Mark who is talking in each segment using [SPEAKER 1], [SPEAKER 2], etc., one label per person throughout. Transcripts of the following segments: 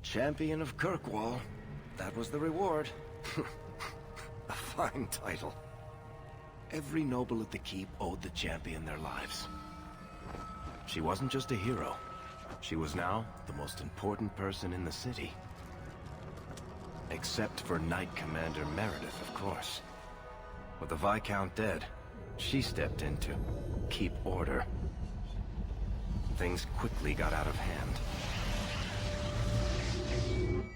[SPEAKER 1] Champion of Kirkwall. That was the reward. A fine title. Every noble at the keep owed the champion their lives. She wasn't just a hero. She was now the most important person in the city. Except for Knight Commander Meredith, of course. With the Viscount dead, she stepped in to keep order. Things quickly got out of hand.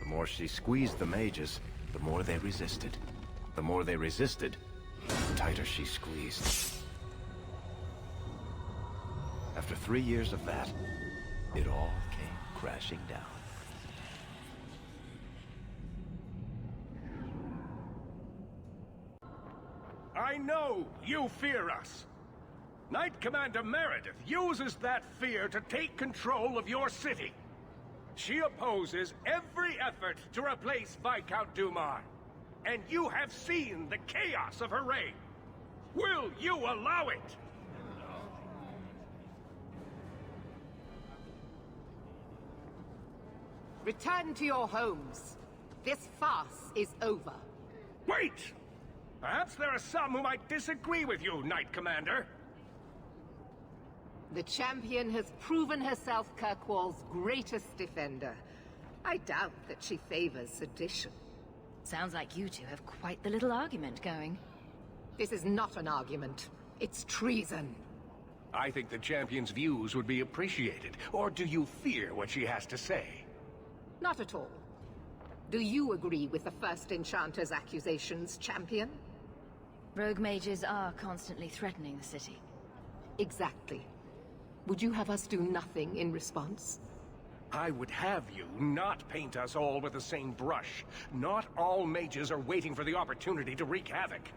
[SPEAKER 1] The more she squeezed the mages, the more they resisted. The more they resisted, the tighter she squeezed. After 3 years of that, it all came crashing down.
[SPEAKER 2] I know you fear us. Knight Commander Meredith uses that fear to take control of your city. She opposes every effort to replace Viscount Dumar. And you have seen the chaos of her reign. Will you allow it?
[SPEAKER 3] Return to your homes. This farce is over.
[SPEAKER 2] Wait! Perhaps there are some who might disagree with you, Knight Commander.
[SPEAKER 3] The champion has proven herself Kirkwall's greatest defender. I doubt that she favors sedition.
[SPEAKER 4] Sounds like you two have quite the little argument going.
[SPEAKER 3] This is not an argument. It's treason.
[SPEAKER 2] I think the champion's views would be appreciated. Or do you fear what she has to say?
[SPEAKER 3] Not at all. Do you agree with the First Enchanter's accusations, champion?
[SPEAKER 4] Rogue mages are constantly threatening the city.
[SPEAKER 3] Exactly. Would you have us do nothing in response?
[SPEAKER 2] I would have you not paint us all with the same brush. Not all mages are waiting for the opportunity to wreak havoc.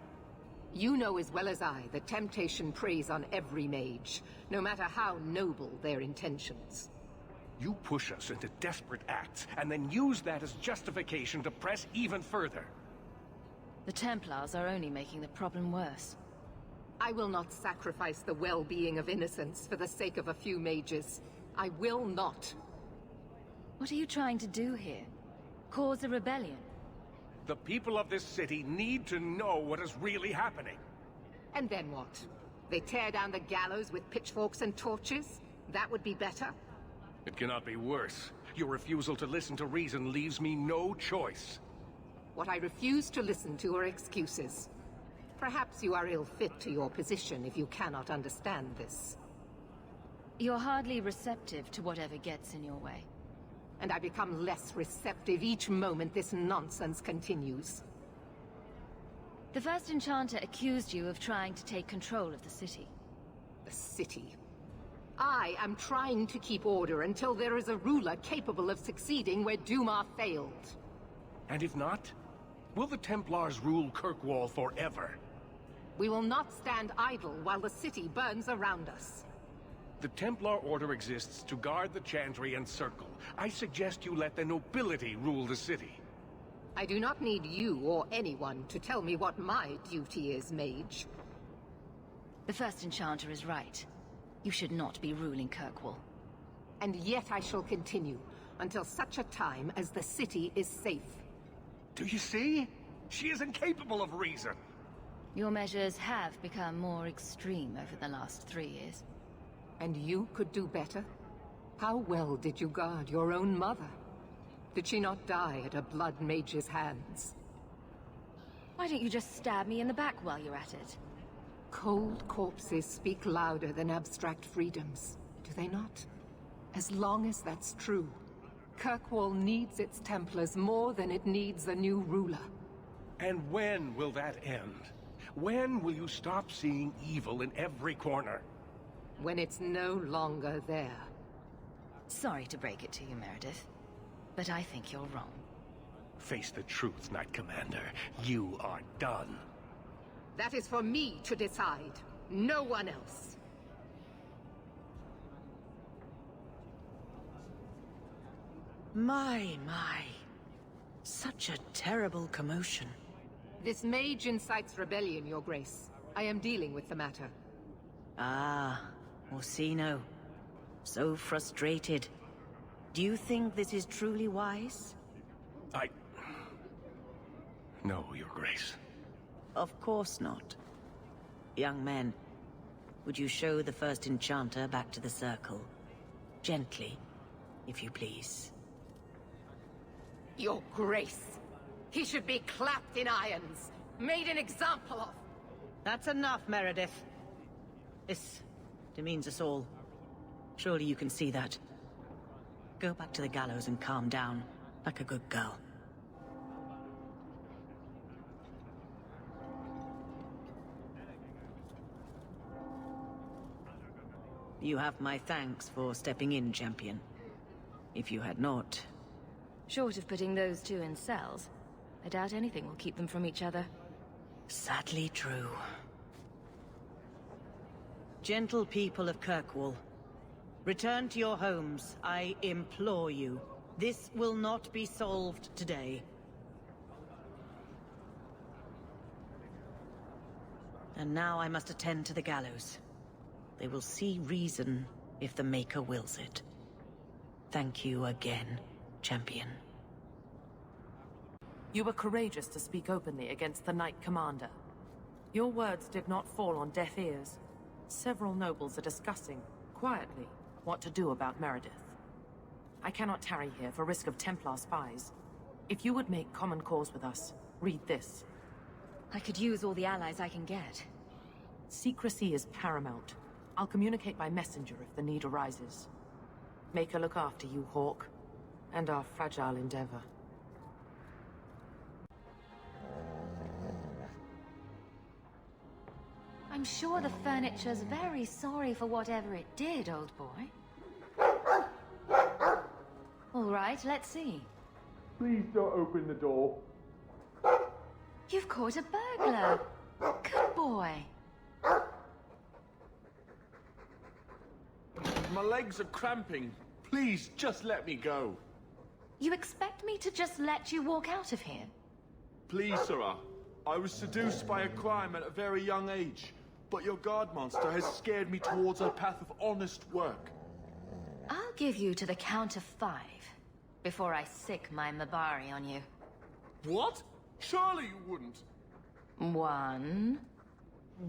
[SPEAKER 3] You know as well as I that temptation preys on every mage, no matter how noble their intentions.
[SPEAKER 2] You push us into desperate acts, and then use that as justification to press even further.
[SPEAKER 4] The Templars are only making the problem worse.
[SPEAKER 3] I will not sacrifice the well-being of innocents for the sake of a few mages. I will not.
[SPEAKER 4] What are you trying to do here? Cause a rebellion?
[SPEAKER 2] The people of this city need to know what is really happening.
[SPEAKER 3] And then what? They tear down the gallows with pitchforks and torches? That would be better?
[SPEAKER 2] It cannot be worse. Your refusal to listen to reason leaves me no choice.
[SPEAKER 3] What I refuse to listen to are excuses. Perhaps you are ill-fit to your position if you cannot understand this.
[SPEAKER 4] You're hardly receptive to whatever gets in your way.
[SPEAKER 3] And I become less receptive each moment this nonsense continues.
[SPEAKER 4] The First Enchanter accused you of trying to take control of the city.
[SPEAKER 3] The city. I am trying to keep order until there is a ruler capable of succeeding where Dumar failed.
[SPEAKER 2] And if not? Will the Templars rule Kirkwall forever?
[SPEAKER 3] We will not stand idle while the city burns around us.
[SPEAKER 2] The Templar Order exists to guard the Chantry and Circle. I suggest you let the nobility rule the city.
[SPEAKER 3] I do not need you or anyone to tell me what my duty is, mage.
[SPEAKER 4] The First Enchanter is right. You should not be ruling Kirkwall.
[SPEAKER 3] And yet I shall continue, until such a time as the city is safe.
[SPEAKER 2] Do you see? She is incapable of reason.
[SPEAKER 4] Your measures have become more extreme over the last 3 years.
[SPEAKER 3] And you could do better? How well did you guard your own mother? Did she not die at a blood mage's hands?
[SPEAKER 4] Why don't you just stab me in the back while you're at it?
[SPEAKER 3] Cold corpses speak louder than abstract freedoms, do they not? As long as that's true, Kirkwall needs its Templars more than it needs a new ruler.
[SPEAKER 2] And when will that end? When will you stop seeing evil in every corner?
[SPEAKER 3] When it's no longer there.
[SPEAKER 4] Sorry to break it to you, Meredith, but I think you're wrong.
[SPEAKER 2] Face the truth, Knight Commander. You are done.
[SPEAKER 3] That is for me to decide, no one else.
[SPEAKER 5] My. Such a terrible commotion.
[SPEAKER 3] This mage incites rebellion, Your Grace. I am dealing with the matter.
[SPEAKER 5] Ah, Orsino. So frustrated. Do you think this is truly wise?
[SPEAKER 2] No, Your Grace.
[SPEAKER 5] Of course not. Young men, would you show the first enchanter back to the circle? Gently, if you please.
[SPEAKER 3] Your Grace. He should be clapped in irons, made an example of.
[SPEAKER 5] That's enough, Meredith. This demeans us all. Surely you can see that. Go back to the gallows and calm down, like a good girl. You have my thanks for stepping in, champion. If you had not...
[SPEAKER 4] Short of putting those two in cells, I doubt anything will keep them from each other.
[SPEAKER 5] Sadly true. Gentle people of Kirkwall, return to your homes, I implore you. This will not be solved today. And now I must attend to the gallows. They will see reason if the Maker wills it. Thank you again, champion.
[SPEAKER 6] You were courageous to speak openly against the Knight Commander. Your words did not fall on deaf ears. Several nobles are discussing, quietly, what to do about Meredith. I cannot tarry here for risk of Templar spies. If you would make common cause with us, read this.
[SPEAKER 4] I could use all the allies I can get.
[SPEAKER 6] Secrecy is paramount. I'll communicate by messenger if the need arises. Maker look after you, Hawk, and our fragile endeavor.
[SPEAKER 4] I'm sure the furniture's very sorry for whatever it did, old boy. All right, let's see.
[SPEAKER 2] Please don't open the door.
[SPEAKER 4] You've caught a burglar. Good boy.
[SPEAKER 2] My legs are cramping. Please, just let me go.
[SPEAKER 4] You expect me to just let you walk out of here?
[SPEAKER 7] Please, sirrah. I was seduced by a crime at a very young age, but your guard monster has scared me towards a path of honest work.
[SPEAKER 4] I'll give you to the count of 5 before I sick my Mabari on you.
[SPEAKER 7] What? Surely you wouldn't.
[SPEAKER 4] 1,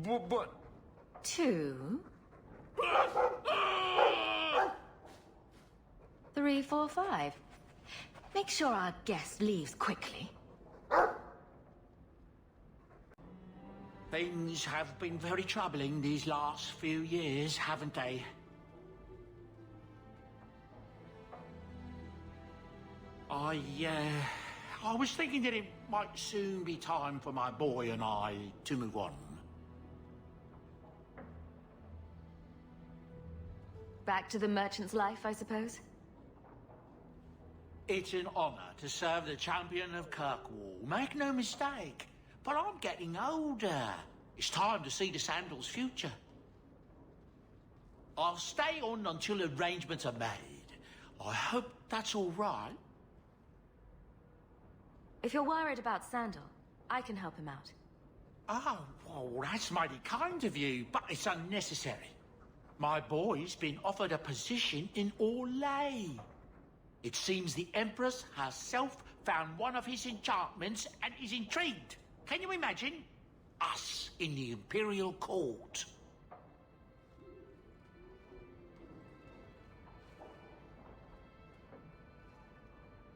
[SPEAKER 7] But...
[SPEAKER 4] 2, 3, 4, 5. Make sure our guest leaves quickly.
[SPEAKER 8] Things have been very troubling these last few years, haven't they? I was thinking that it might soon be time for my boy and I to move on.
[SPEAKER 4] Back to the merchant's life, I suppose?
[SPEAKER 8] It's an honor to serve the champion of Kirkwall, make no mistake. But I'm getting older. It's time to see the Sandal's future. I'll stay on until arrangements are made. I hope that's all right.
[SPEAKER 4] If you're worried about Sandal, I can help him out.
[SPEAKER 8] Oh, well, that's mighty kind of you, but it's unnecessary. My boy's been offered a position in Orlais. It seems the Empress herself found one of his enchantments and is intrigued. Can you imagine? Us in the Imperial Court.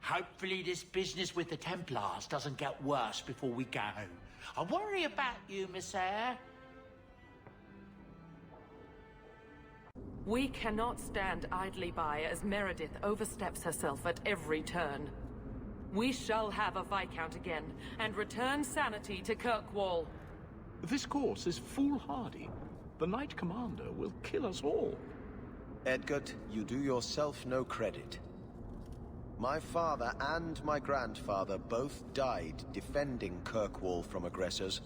[SPEAKER 8] Hopefully this business with the Templars doesn't get worse before we go. I worry about you, Miss Eyre.
[SPEAKER 6] We cannot stand idly by as Meredith oversteps herself at every turn. We shall have a Viscount again, and return sanity to Kirkwall.
[SPEAKER 2] This course is foolhardy. The Knight Commander will kill us all.
[SPEAKER 1] Edgar, you do yourself no credit. My father and my grandfather both died defending Kirkwall from aggressors.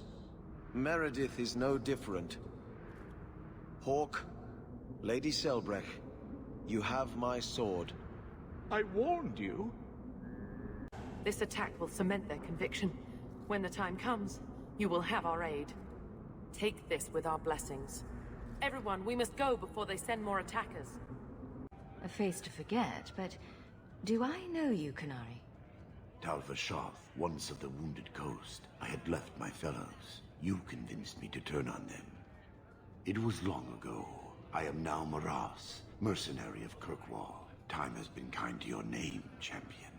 [SPEAKER 1] Meredith is no different. Hawk, Lady Selbrecht, you have my sword.
[SPEAKER 2] I warned you.
[SPEAKER 6] This attack will cement their conviction. When the time comes, you will have our aid. Take this with our blessings. Everyone, we must go before they send more attackers.
[SPEAKER 4] A face to forget, but Do I know you, Canary?
[SPEAKER 9] Talvashoth, once of the Wounded Coast. I had left my fellows. You convinced me to turn on them. It was long ago. I am now Maras, mercenary of Kirkwall. Time has been kind to your name, champion.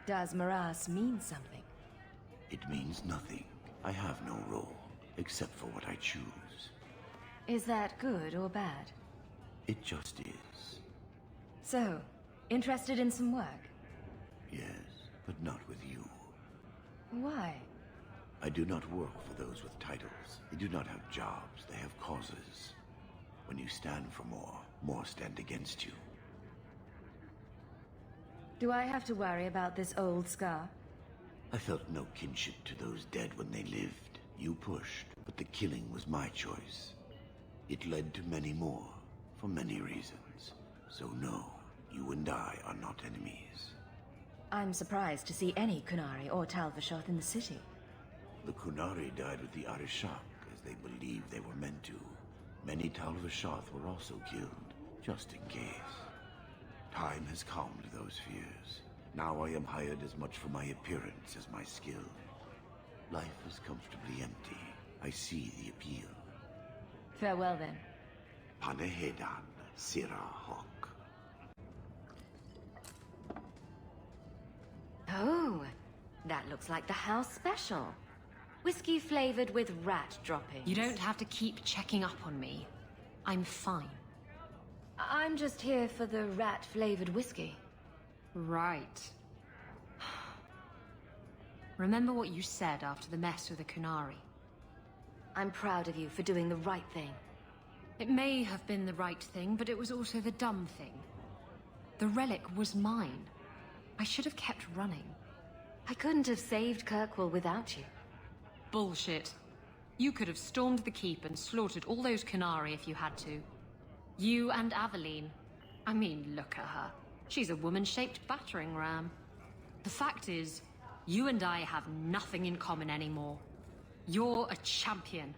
[SPEAKER 4] Does Maras mean something?
[SPEAKER 9] It means nothing. I have no role, except for what I choose.
[SPEAKER 4] Is that good or bad?
[SPEAKER 9] It just is.
[SPEAKER 4] So, interested in some work?
[SPEAKER 9] Yes, but not with you.
[SPEAKER 4] Why?
[SPEAKER 9] I do not work for those with titles. They do not have jobs, they have causes. When you stand for more, more stand against you.
[SPEAKER 4] Do I have to worry about this old scar?
[SPEAKER 9] I felt no kinship to those dead when they lived. You pushed, but the killing was my choice. It led to many more, for many reasons. So no, you and I are not enemies.
[SPEAKER 4] I'm surprised to see any Kunari or Talvashoth in the city.
[SPEAKER 9] The Kunari died with the Arishak, as they believed they were meant to. Many Talvashoth were also killed, just in case. Time has calmed those fears. Now I am hired as much for my appearance as my skill. Life is comfortably empty. I see the appeal.
[SPEAKER 4] Farewell then.
[SPEAKER 9] Panehedan, Sira Hawk.
[SPEAKER 4] Oh, that looks like the house special. Whiskey flavored with rat droppings.
[SPEAKER 10] You don't have to keep checking up on me. I'm fine.
[SPEAKER 4] I'm just here for the rat-flavored whiskey.
[SPEAKER 10] Right. Remember what you said after the mess with the Kunari.
[SPEAKER 4] I'm proud of you for doing the right thing.
[SPEAKER 10] It may have been the right thing, but it was also the dumb thing. The relic was mine. I should have kept running.
[SPEAKER 4] I couldn't have saved Kirkwall without you.
[SPEAKER 10] Bullshit. You could have stormed the keep and slaughtered all those Kunari if you had to. You and Aveline. I mean, look at her. She's a woman-shaped battering ram. The fact is, you and I have nothing in common anymore. You're a champion,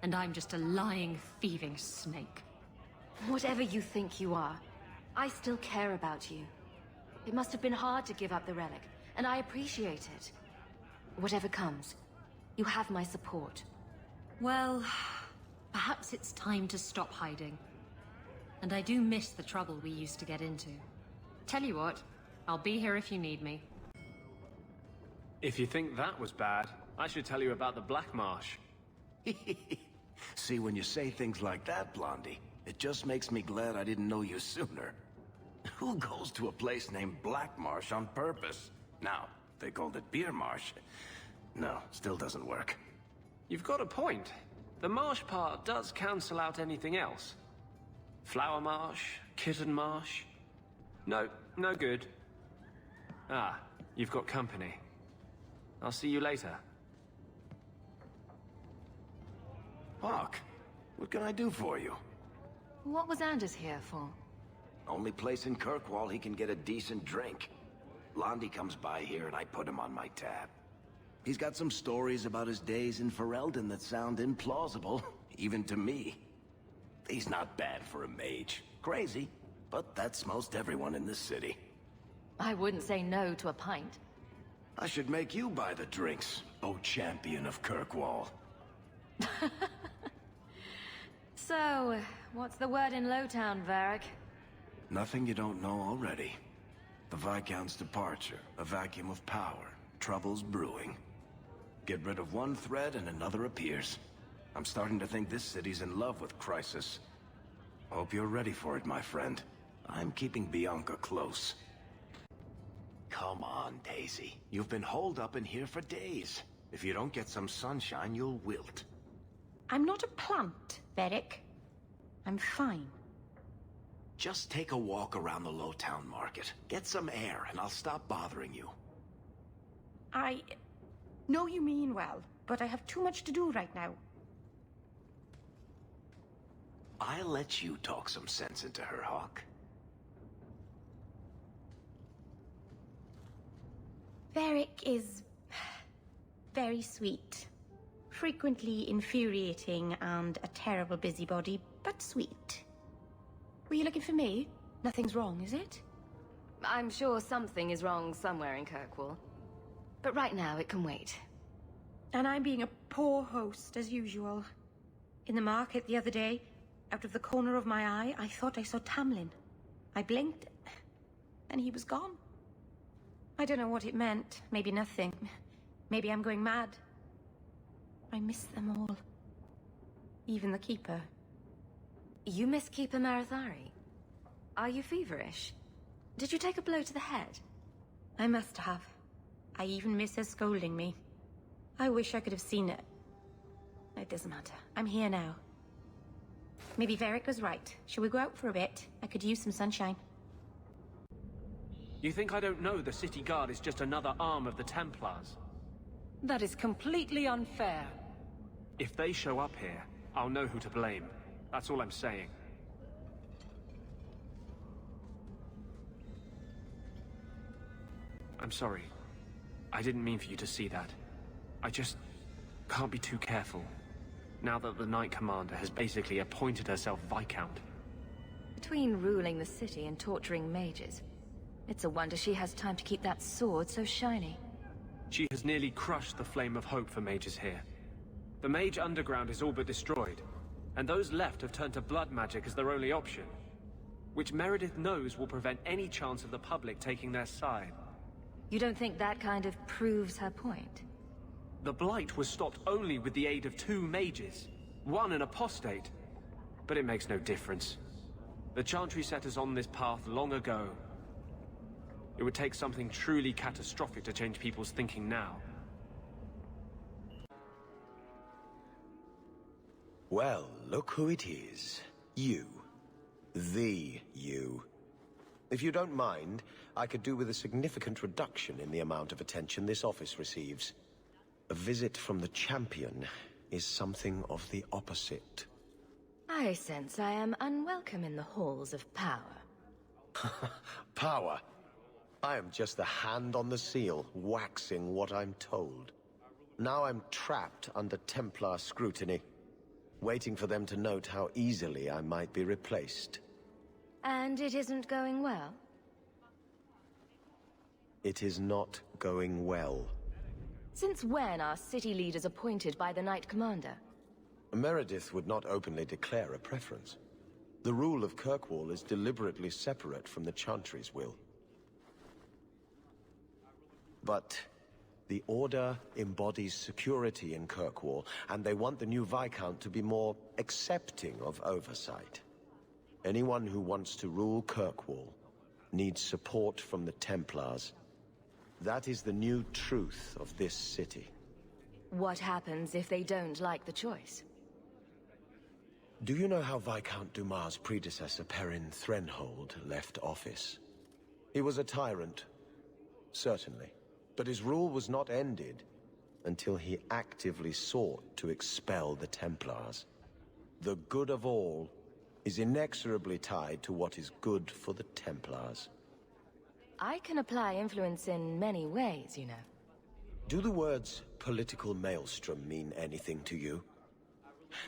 [SPEAKER 10] and I'm just a lying, thieving snake.
[SPEAKER 4] Whatever you think you are, I still care about you. It must have been hard to give up the relic, and I appreciate it. Whatever comes, you have my support.
[SPEAKER 10] Well, perhaps it's time to stop hiding. And I do miss the trouble we used to get into. Tell you what, I'll be here if you need me.
[SPEAKER 11] If you think that was bad, I should tell you about the Black Marsh.
[SPEAKER 1] See, when you say things like that, Blondie, it just makes me glad I didn't know you sooner. Who goes to a place named Black Marsh on purpose? Now, they called it Beer Marsh. No, still doesn't work.
[SPEAKER 11] You've got a point. The marsh part does cancel out anything else. Flower Marsh, Kitten Marsh. No, no good. Ah, you've got company. I'll see you later.
[SPEAKER 1] Hawk, what can I do for you?
[SPEAKER 4] What was Anders here for?
[SPEAKER 1] Only place in Kirkwall he can get a decent drink. Blondie comes by here and I put him on my tab. He's got some stories about his days in Ferelden that sound implausible, even to me. He's not bad for a mage. Crazy, but that's most everyone in this city.
[SPEAKER 4] I wouldn't say no to a pint.
[SPEAKER 1] I should make you buy the drinks, oh champion of Kirkwall.
[SPEAKER 4] So, what's the word in Lowtown, Varric?
[SPEAKER 1] Nothing you don't know already. The Viscount's departure, a vacuum of power, troubles brewing. Get rid of one thread and another appears. I'm starting to think this city's in love with Crisis. Hope you're ready for it, my friend. I'm keeping Bianca close. Come on, Daisy. You've been holed up in here for days. If you don't get some sunshine, you'll wilt.
[SPEAKER 12] I'm not a plant, Varric. I'm fine.
[SPEAKER 1] Just take a walk around the Lowtown Market. Get some air, and I'll stop bothering you.
[SPEAKER 12] I know you mean well, but I have too much to do right now.
[SPEAKER 1] I'll let you talk some sense into her, Hawk.
[SPEAKER 12] Varric is very sweet. Frequently infuriating and a terrible busybody, but sweet. Were you looking for me? Nothing's wrong, is it?
[SPEAKER 4] I'm sure something is wrong somewhere in Kirkwall. But right now, it can wait.
[SPEAKER 12] And I'm being a poor host, as usual. In the market the other day, out of the corner of my eye, I thought I saw Tamlin. I blinked, and he was gone. I don't know what it meant. Maybe nothing. Maybe I'm going mad. I miss them all. Even the Keeper.
[SPEAKER 4] You miss Keeper Marathari? Are you feverish? Did you take a blow to the head?
[SPEAKER 12] I must have. I even miss her scolding me. I wish I could have seen it. It doesn't matter. I'm here now. Maybe Varric was right. Shall we go out for a bit? I could use some sunshine.
[SPEAKER 11] You think I don't know the City Guard is just another arm of the Templars?
[SPEAKER 6] That is completely unfair.
[SPEAKER 11] If they show up here, I'll know who to blame. That's all I'm saying. I'm sorry. I didn't mean for you to see that. I just can't be too careful. Now that the Knight Commander has basically appointed herself Viscount.
[SPEAKER 4] Between ruling the city and torturing mages, it's a wonder she has time to keep that sword so shiny.
[SPEAKER 11] She has nearly crushed the flame of hope for mages here. The Mage Underground is all but destroyed, and those left have turned to blood magic as their only option, which Meredith knows will prevent any chance of the public taking their side.
[SPEAKER 4] You don't think that kind of proves her point?
[SPEAKER 11] The Blight was stopped only with the aid of 2 mages, one an apostate. But it makes no difference. The Chantry set us on this path long ago. It would take something truly catastrophic to change people's thinking now.
[SPEAKER 1] Well, look who it is. You. The you. If you don't mind, I could do with a significant reduction in the amount of attention this office receives. A visit from the Champion is something of the opposite.
[SPEAKER 4] I sense I am unwelcome in the halls of power.
[SPEAKER 1] Power? I am just the hand on the seal, waxing what I'm told. Now I'm trapped under Templar scrutiny, waiting for them to note how easily I might be replaced.
[SPEAKER 4] And it isn't going well?
[SPEAKER 1] It is not going well.
[SPEAKER 4] Since when are city leaders appointed by the Knight Commander?
[SPEAKER 1] Meredith would not openly declare a preference. The rule of Kirkwall is deliberately separate from the Chantry's will. But the Order embodies security in Kirkwall, and they want the new Viscount to be more accepting of oversight. Anyone who wants to rule Kirkwall needs support from the Templars. That is the new truth of this city.
[SPEAKER 4] What happens if they don't like the choice?
[SPEAKER 1] Do you know how Viscount Dumas' predecessor, Perrin Threnhold, left office? He was a tyrant, certainly. But his rule was not ended until he actively sought to expel the Templars. The good of all is inexorably tied to what is good for the Templars.
[SPEAKER 4] I can apply influence in many ways, you know.
[SPEAKER 1] Do the words political maelstrom mean anything to you?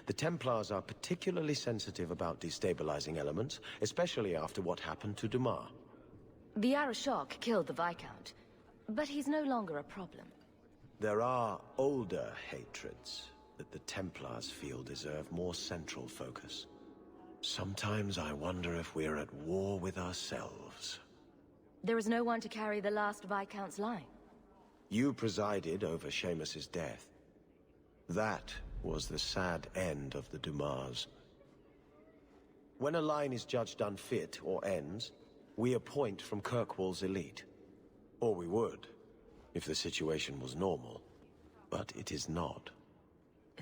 [SPEAKER 1] The Templars are particularly sensitive about destabilizing elements, especially after what happened to Dumas.
[SPEAKER 4] The Arashok killed the Viscount, but he's no longer a problem.
[SPEAKER 1] There are older hatreds that the Templars feel deserve more central focus. Sometimes I wonder if we're at war with ourselves.
[SPEAKER 4] There is no one to carry the last Viscount's line.
[SPEAKER 1] You presided over Seamus's death. That was the sad end of the Dumas. When a line is judged unfit or ends, we appoint from Kirkwall's elite. Or we would, if the situation was normal. But it is not.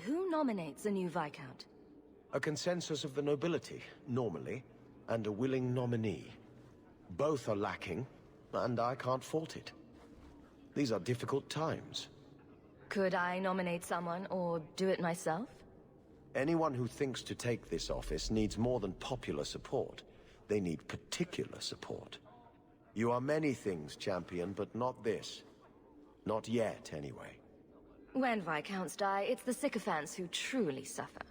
[SPEAKER 4] Who nominates a new Viscount?
[SPEAKER 1] A consensus of the nobility, normally, and a willing nominee. Both are lacking, and I can't fault it. These are difficult times.
[SPEAKER 4] Could I nominate someone, or do it myself?
[SPEAKER 1] Anyone who thinks to take this office needs more than popular support. They need particular support. You are many things, Champion, but not this. Not yet, anyway.
[SPEAKER 4] When Viscounts die, it's the sycophants who truly suffer.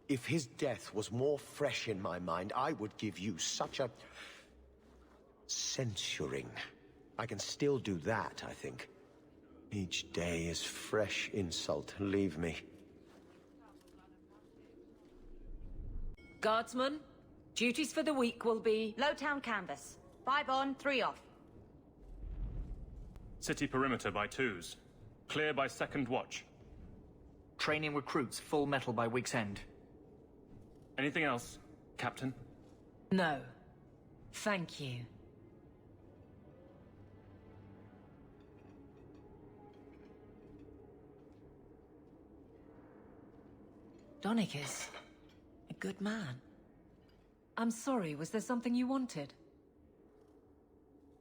[SPEAKER 1] If his death was more fresh in my mind, I would give you such a...
[SPEAKER 13] Censuring. I can still do that, I think. Each day is fresh insult. Leave me.
[SPEAKER 5] Guardsmen, duties for the week will be...
[SPEAKER 12] Lowtown canvas. 5 on, 3 off.
[SPEAKER 14] City perimeter by 2s. Clear by 2nd watch.
[SPEAKER 15] Training recruits full metal by week's end.
[SPEAKER 14] Anything else, Captain?
[SPEAKER 5] No. Thank you. Donicus. A good man. I'm sorry, was there something you wanted?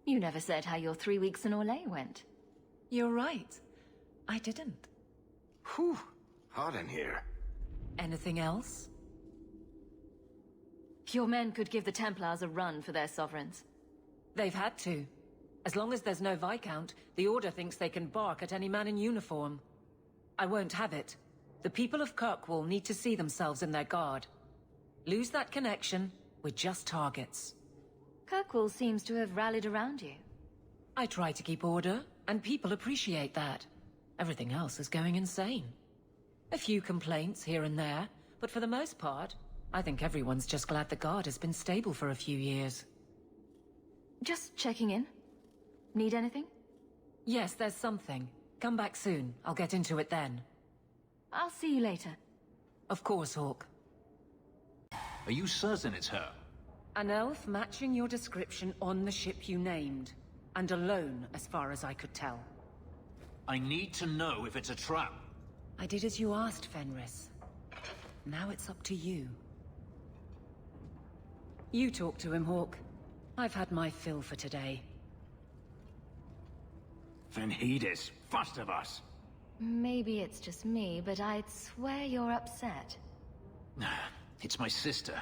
[SPEAKER 4] You never said how your 3 weeks in Orlais went.
[SPEAKER 5] You're right. I didn't.
[SPEAKER 1] Whew. Hot in here.
[SPEAKER 5] Anything else?
[SPEAKER 4] Your men could give the Templars a run for their sovereigns.
[SPEAKER 5] They've had to. As long as there's no Viscount, the Order thinks they can bark at any man in uniform. I won't have it. The people of Kirkwall need to see themselves in their guard. Lose that connection, we're just targets.
[SPEAKER 4] Kirkwall seems to have rallied around you.
[SPEAKER 5] I try to keep order, and people appreciate that. Everything else is going insane. A few complaints here and there, but for the most part, I think everyone's just glad the guard has been stable for a few years.
[SPEAKER 4] Just checking in. Need anything?
[SPEAKER 5] Yes, there's something. Come back soon. I'll get into it then.
[SPEAKER 4] I'll see you later.
[SPEAKER 5] Of course, Hawk.
[SPEAKER 15] Are you certain it's her?
[SPEAKER 5] An elf matching your description on the ship you named. And alone, as far as I could tell.
[SPEAKER 15] I need to know if it's a trap.
[SPEAKER 5] I did as you asked, Fenris. Now it's up to you. You talk to him, Hawk. I've had my fill for today.
[SPEAKER 15] Venhedis, first of us.
[SPEAKER 4] Maybe it's just me, but I'd swear you're upset.
[SPEAKER 15] It's my sister.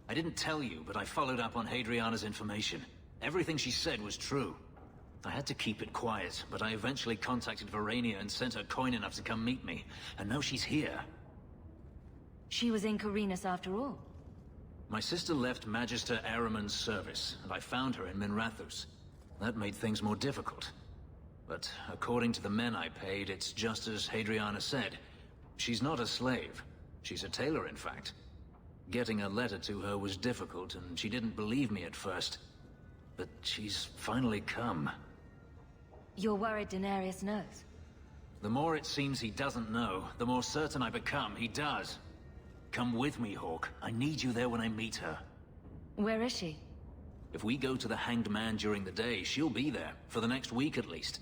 [SPEAKER 15] I didn't tell you, but I followed up on Hadriana's information. Everything she said was true. I had to keep it quiet, but I eventually contacted Verania and sent her coin enough to come meet me. And now she's here.
[SPEAKER 4] She was in Carinus after all.
[SPEAKER 15] My sister left Magister Ahriman's service, and I found her in Minrathous. That made things more difficult. But according to the men I paid, it's just as Hadriana said. She's not a slave. She's a tailor, in fact. Getting a letter to her was difficult, and she didn't believe me at first. But she's finally come.
[SPEAKER 4] You're worried Daenerys knows?
[SPEAKER 15] The more it seems he doesn't know, the more certain I become he does. Come with me, Hawk. I need you there when I meet her.
[SPEAKER 4] Where is she?
[SPEAKER 15] If we go to the Hanged Man during the day, she'll be there, for the next week at least.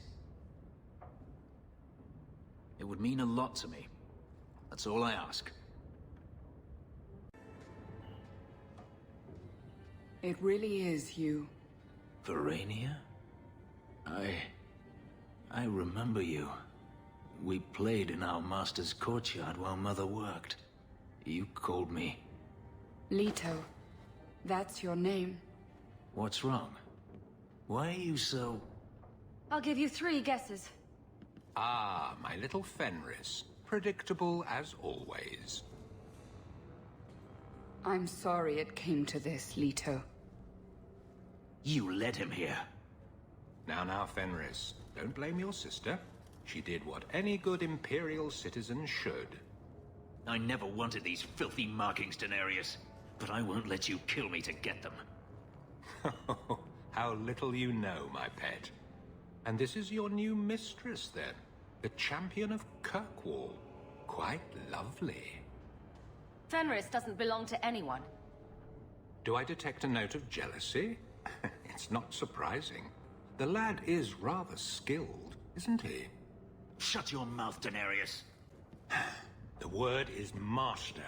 [SPEAKER 15] It would mean a lot to me. That's all I ask.
[SPEAKER 16] It really is you.
[SPEAKER 15] Verania? I remember you. We played in our master's courtyard while Mother worked. You called me...
[SPEAKER 16] Leto. That's your name.
[SPEAKER 15] What's wrong? Why are you so...
[SPEAKER 4] I'll give you 3 guesses.
[SPEAKER 17] Ah, my little Fenris. Predictable as always.
[SPEAKER 16] I'm sorry it came to this, Leto.
[SPEAKER 15] You led him here.
[SPEAKER 17] Now, Fenris. Don't blame your sister. She did what any good Imperial citizen should.
[SPEAKER 15] I never wanted these filthy markings, Daenerys. But I won't let you kill me to get them.
[SPEAKER 17] How little you know, my pet. And this is your new mistress, then? The champion of Kirkwall. Quite lovely.
[SPEAKER 4] Fenris doesn't belong to anyone.
[SPEAKER 17] Do I detect a note of jealousy? It's not surprising. The lad is rather skilled, isn't he?
[SPEAKER 15] Shut your mouth, Daenerys.
[SPEAKER 17] The word is master.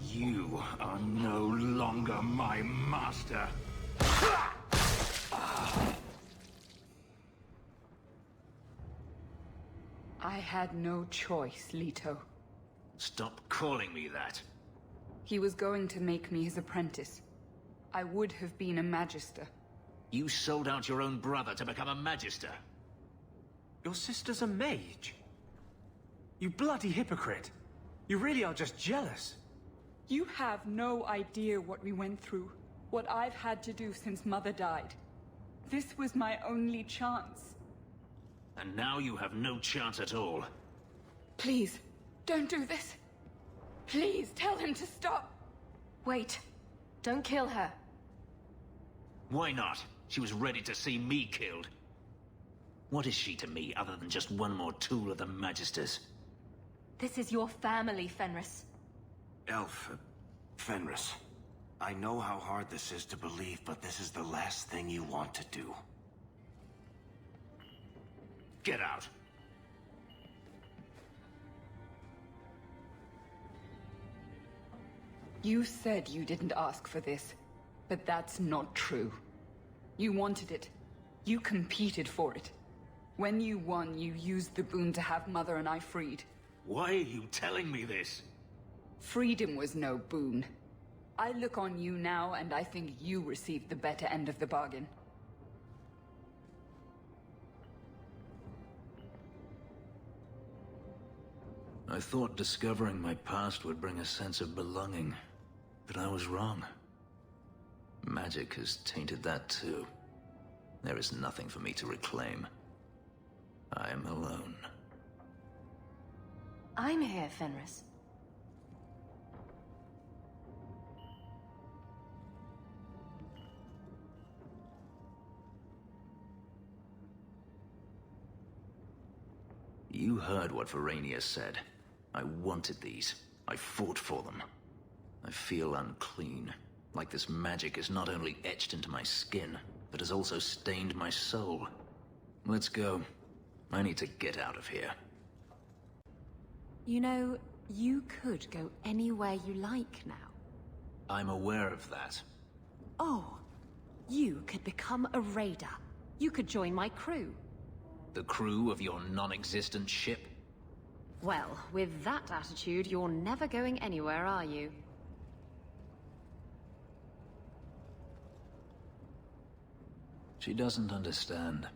[SPEAKER 9] You are no longer my master.
[SPEAKER 16] I had no choice, Leto.
[SPEAKER 15] Stop calling me that.
[SPEAKER 16] He was going to make me his apprentice. I would have been a magister.
[SPEAKER 15] You sold out your own brother to become a magister.
[SPEAKER 18] Your sister's a mage. You bloody hypocrite. You really are just jealous.
[SPEAKER 16] You have no idea what we went through, what I've had to do since Mother died. This was my only chance.
[SPEAKER 15] And now you have no chance at all.
[SPEAKER 16] Please, don't do this. Please, tell him to stop.
[SPEAKER 3] Wait. Don't kill her.
[SPEAKER 15] Why not? She was ready to see me killed. What is she to me other than just one more tool of the Magisters?
[SPEAKER 3] This is your family, Fenris.
[SPEAKER 1] Elf, Fenris. I know how hard this is to believe, but this is the last thing you want to do.
[SPEAKER 15] Get out.
[SPEAKER 16] You said you didn't ask for this, but that's not true. You wanted it. You competed for it. When you won, you used the boon to have Mother and I freed.
[SPEAKER 15] Why are you telling me this?
[SPEAKER 16] Freedom was no boon. I look on you now, and I think you received the better end of the bargain.
[SPEAKER 15] I thought discovering my past would bring a sense of belonging, but I was wrong. Magic has tainted that too. There is nothing for me to reclaim. I am alone.
[SPEAKER 4] I'm here, Fenris.
[SPEAKER 15] You heard what Varania said. I wanted these. I fought for them. I feel unclean, like this magic is not only etched into my skin, but has also stained my soul. Let's go. I need to get out of here.
[SPEAKER 10] You know, you could go anywhere you like now.
[SPEAKER 15] I'm aware of that.
[SPEAKER 10] Oh, you could become a raider. You could join my crew.
[SPEAKER 15] The crew of your non-existent ship?
[SPEAKER 10] Well, with that attitude, you're never going anywhere, are you?
[SPEAKER 15] She doesn't understand.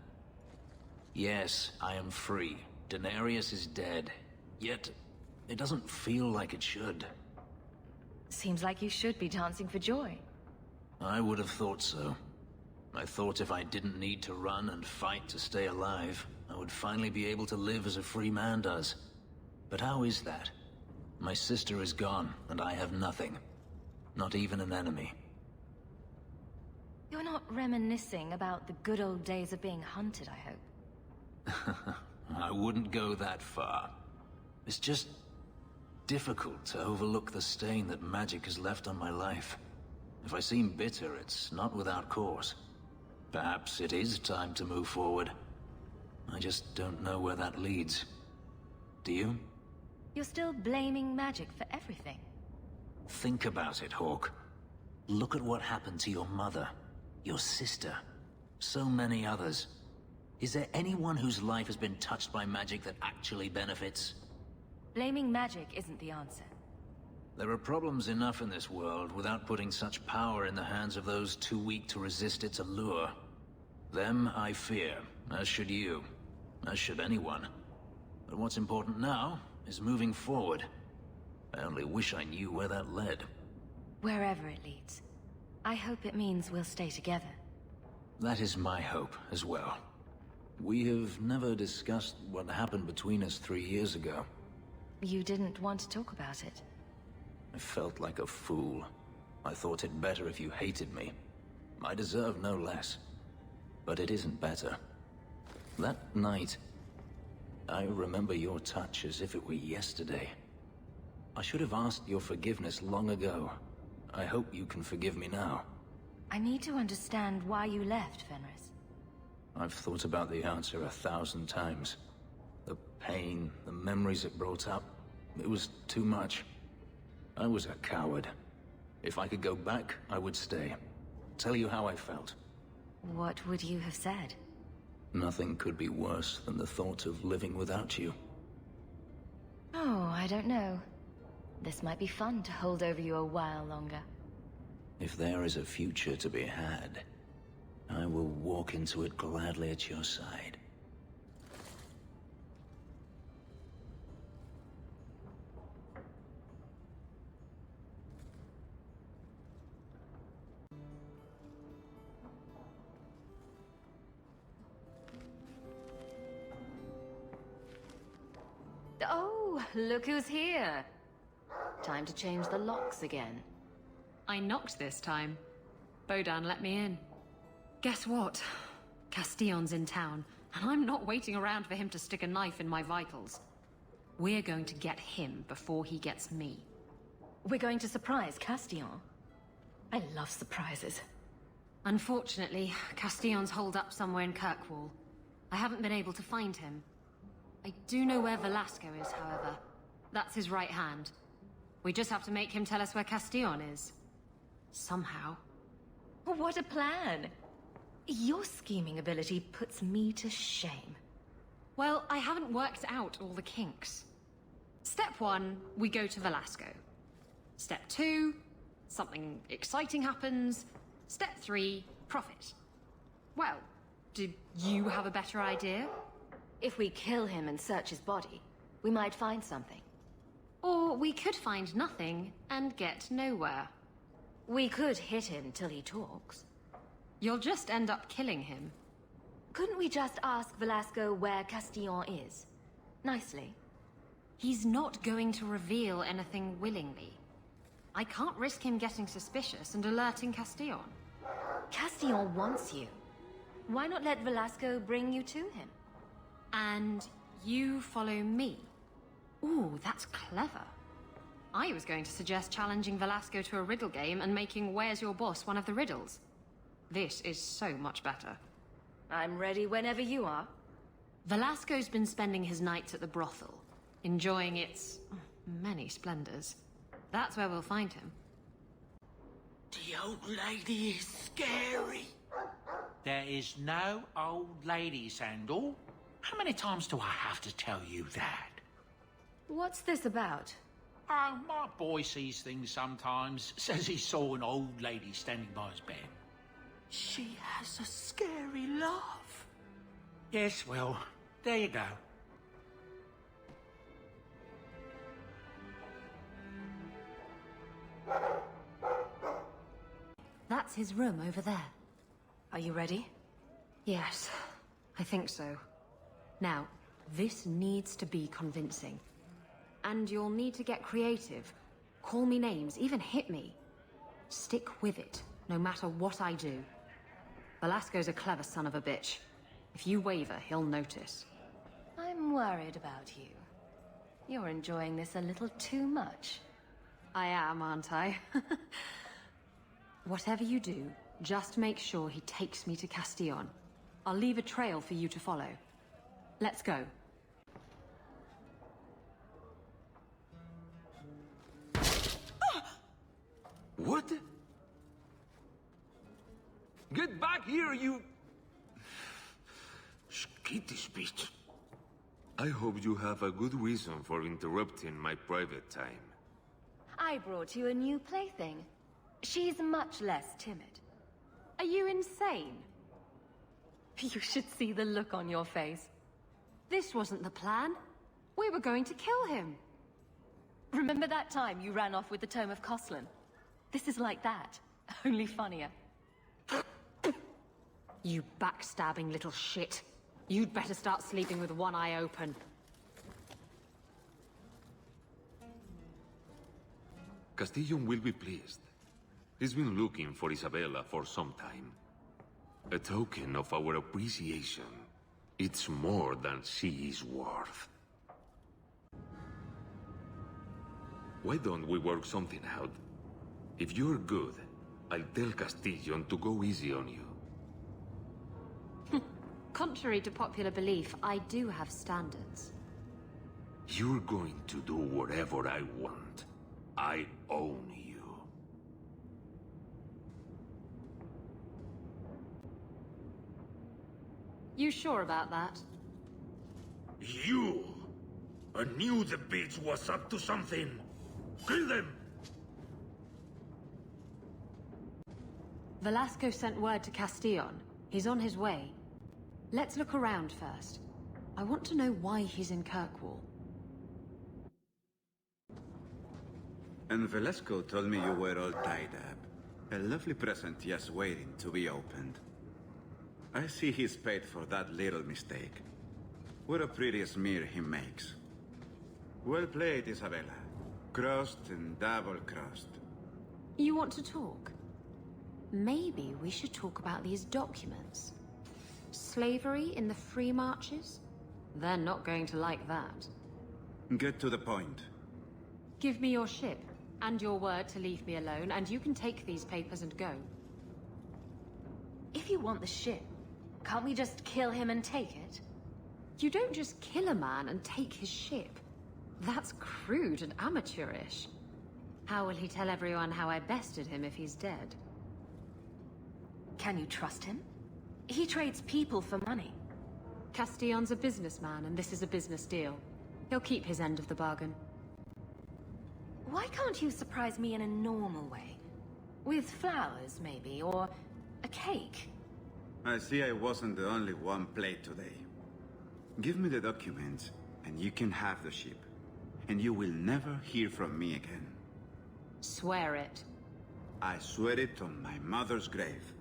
[SPEAKER 15] Yes, I am free. Denarius is dead. Yet, it doesn't feel like it should.
[SPEAKER 4] Seems like you should be dancing for joy.
[SPEAKER 15] I would have thought so. I thought if I didn't need to run and fight to stay alive, I would finally be able to live as a free man does. But how is that? My sister is gone, and I have nothing. Not even an enemy.
[SPEAKER 4] You're not reminiscing about the good old days of being hunted, I hope.
[SPEAKER 15] I wouldn't go that far. It's just difficult to overlook the stain that magic has left on my life. If I seem bitter, it's not without cause. Perhaps it is time to move forward. I just don't know where that leads. Do you?
[SPEAKER 4] You're still blaming magic for everything.
[SPEAKER 15] Think about it, Hawk. Look at what happened to your mother, your sister, so many others. Is there anyone whose life has been touched by magic that actually benefits?
[SPEAKER 4] Blaming magic isn't the answer.
[SPEAKER 15] There are problems enough in this world without putting such power in the hands of those too weak to resist its allure. Them I fear, as should you, as should anyone. But what's important now is moving forward. I only wish I knew where that led.
[SPEAKER 4] Wherever it leads. I hope it means we'll stay together.
[SPEAKER 15] That is my hope as well. We have never discussed what happened between us 3 years ago.
[SPEAKER 4] You didn't want to talk about it.
[SPEAKER 15] I felt like a fool. I thought it better if you hated me. I deserve no less. But it isn't better. That night, I remember your touch as if it were yesterday. I should have asked your forgiveness long ago. I hope you can forgive me now.
[SPEAKER 4] I need to understand why you left, Fenris.
[SPEAKER 15] I've thought about the answer 1,000 times. The pain, the memories it brought up, it was too much. I was a coward. If I could go back, I would stay. Tell you how I felt.
[SPEAKER 4] What would you have said?
[SPEAKER 15] Nothing could be worse than the thought of living without you.
[SPEAKER 4] Oh, I don't know. This might be fun to hold over you a while longer.
[SPEAKER 15] If there is a future to be had, I will walk into it gladly at your side.
[SPEAKER 4] look who's here. Time to change the locks again.
[SPEAKER 10] I knocked this time. Bodan let me in. Guess what? Castillon's in town, and I'm not waiting around for him to stick a knife in my vitals. We're going to get him before he gets me.
[SPEAKER 4] We're going to surprise Castillon. I love surprises.
[SPEAKER 10] Unfortunately, Castillon's holed up somewhere in Kirkwall. I haven't been able to find him. I do know where Velasco is, however. That's his right hand. We just have to make him tell us where Castillon is. Somehow.
[SPEAKER 4] What a plan! Your scheming ability puts me to shame.
[SPEAKER 10] Well, I haven't worked out all the kinks. Step 1, we go to Velasco. Step 2, something exciting happens. Step 3, profit. Well, do you have a better idea?
[SPEAKER 4] If we kill him and search his body, we might find something.
[SPEAKER 10] Or we could find nothing and get nowhere.
[SPEAKER 4] We could hit him till he talks.
[SPEAKER 10] You'll just end up killing him.
[SPEAKER 4] Couldn't we just ask Velasco where Castillon is? Nicely.
[SPEAKER 10] He's not going to reveal anything willingly. I can't risk him getting suspicious and alerting Castillon.
[SPEAKER 4] Castillon wants you. Why not let Velasco bring you to him?
[SPEAKER 10] And you follow me. Ooh, that's clever. I was going to suggest challenging Velasco to a riddle game and making Where's Your Boss one of the riddles. This is so much better.
[SPEAKER 4] I'm ready whenever you are.
[SPEAKER 10] Velasco's been spending his nights at the brothel, enjoying its many splendors. That's where we'll find him.
[SPEAKER 8] The old lady is scary. There is no old lady, Sandal. How many times do I have to tell you that?
[SPEAKER 4] What's this about?
[SPEAKER 8] Oh, my boy sees things sometimes. Says he saw an old lady standing by his bed. She has a scary laugh. Yes, well, there you go.
[SPEAKER 10] That's his room over there.
[SPEAKER 4] Are you ready?
[SPEAKER 10] Yes, I think so. Now, this needs to be convincing. And you'll need to get creative. Call me names, even hit me. Stick with it, no matter what I do. Velasco's a clever son of a bitch. If you waver, he'll notice.
[SPEAKER 4] I'm worried about you. You're enjoying this a little too much.
[SPEAKER 10] I am, aren't I? Whatever you do, just make sure he takes me to Castillon. I'll leave a trail for you to follow. Let's go.
[SPEAKER 18] What? Get back here, you... skittish bitch. I hope you have a good reason for interrupting my private time.
[SPEAKER 4] I brought you a new plaything. She's much less timid.
[SPEAKER 10] Are you insane?
[SPEAKER 4] You should see the look on your face.
[SPEAKER 10] This wasn't the plan. We were going to kill him.
[SPEAKER 4] Remember that time you ran off with the Tome of Coslin? This is like that, only funnier.
[SPEAKER 10] You backstabbing little shit. You'd better start sleeping with one eye open.
[SPEAKER 18] Castillon will be pleased. He's been looking for Isabella for some time. A token of our appreciation. It's more than she is worth. Why don't we work something out? If you're good, I'll tell Castillon to go easy on you.
[SPEAKER 10] Contrary to popular belief, I do have standards.
[SPEAKER 18] You're going to do whatever I want. I own you.
[SPEAKER 10] You sure about that?
[SPEAKER 18] You! I knew the bitch was up to something. Kill them!
[SPEAKER 10] Velasco sent word to Castillon. He's on his way. Let's look around first. I want to know why he's in Kirkwall.
[SPEAKER 19] And Velasco told me you were all tied up. A lovely present just waiting to be opened. I see he's paid for that little mistake. What a pretty smear he makes. Well played, Isabella. Crossed and double-crossed.
[SPEAKER 10] You want to talk? Maybe we should talk about these documents. Slavery in the free marches? They're not going to like that.
[SPEAKER 19] Get to the point.
[SPEAKER 10] Give me your ship, and your word to leave me alone, and you can take these papers and go.
[SPEAKER 4] If you want the ship, can't we just kill him and take it?
[SPEAKER 10] You don't just kill a man and take his ship. That's crude and amateurish. How will he tell everyone how I bested him if he's dead?
[SPEAKER 4] Can you trust him? He trades people for money.
[SPEAKER 10] Castillon's a businessman, and this is a business deal. He'll keep his end of the bargain.
[SPEAKER 4] Why can't you surprise me in a normal way? With flowers, maybe, or a cake?
[SPEAKER 19] I see I wasn't the only one played today. Give me the documents, and you can have the ship. And you will never hear from me again.
[SPEAKER 10] Swear it.
[SPEAKER 19] I swear it on my mother's grave.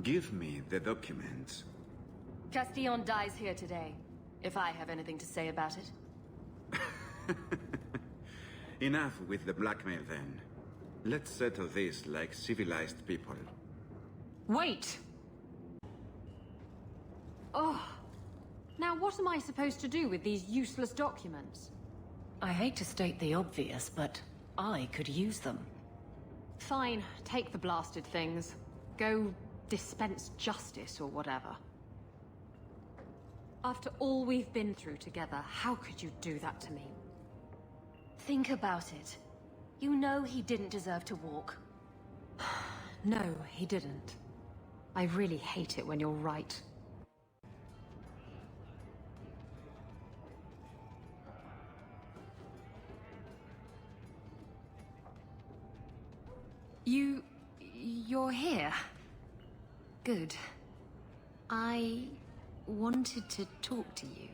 [SPEAKER 19] Give me the documents.
[SPEAKER 4] Castillon dies here today, if I have anything to say about it.
[SPEAKER 19] Enough with the blackmail then. Let's settle this like civilized people.
[SPEAKER 10] Wait! Oh. Now what am I supposed to do with these useless documents?
[SPEAKER 5] I hate to state the obvious, but I could use them.
[SPEAKER 10] Fine, take the blasted things. Go dispense justice or whatever. After all we've been through together, how could you do that to me?
[SPEAKER 4] Think about it. You know he didn't deserve to walk.
[SPEAKER 10] No, he didn't. I really hate it when you're right. You're here. Good. I wanted to talk to you.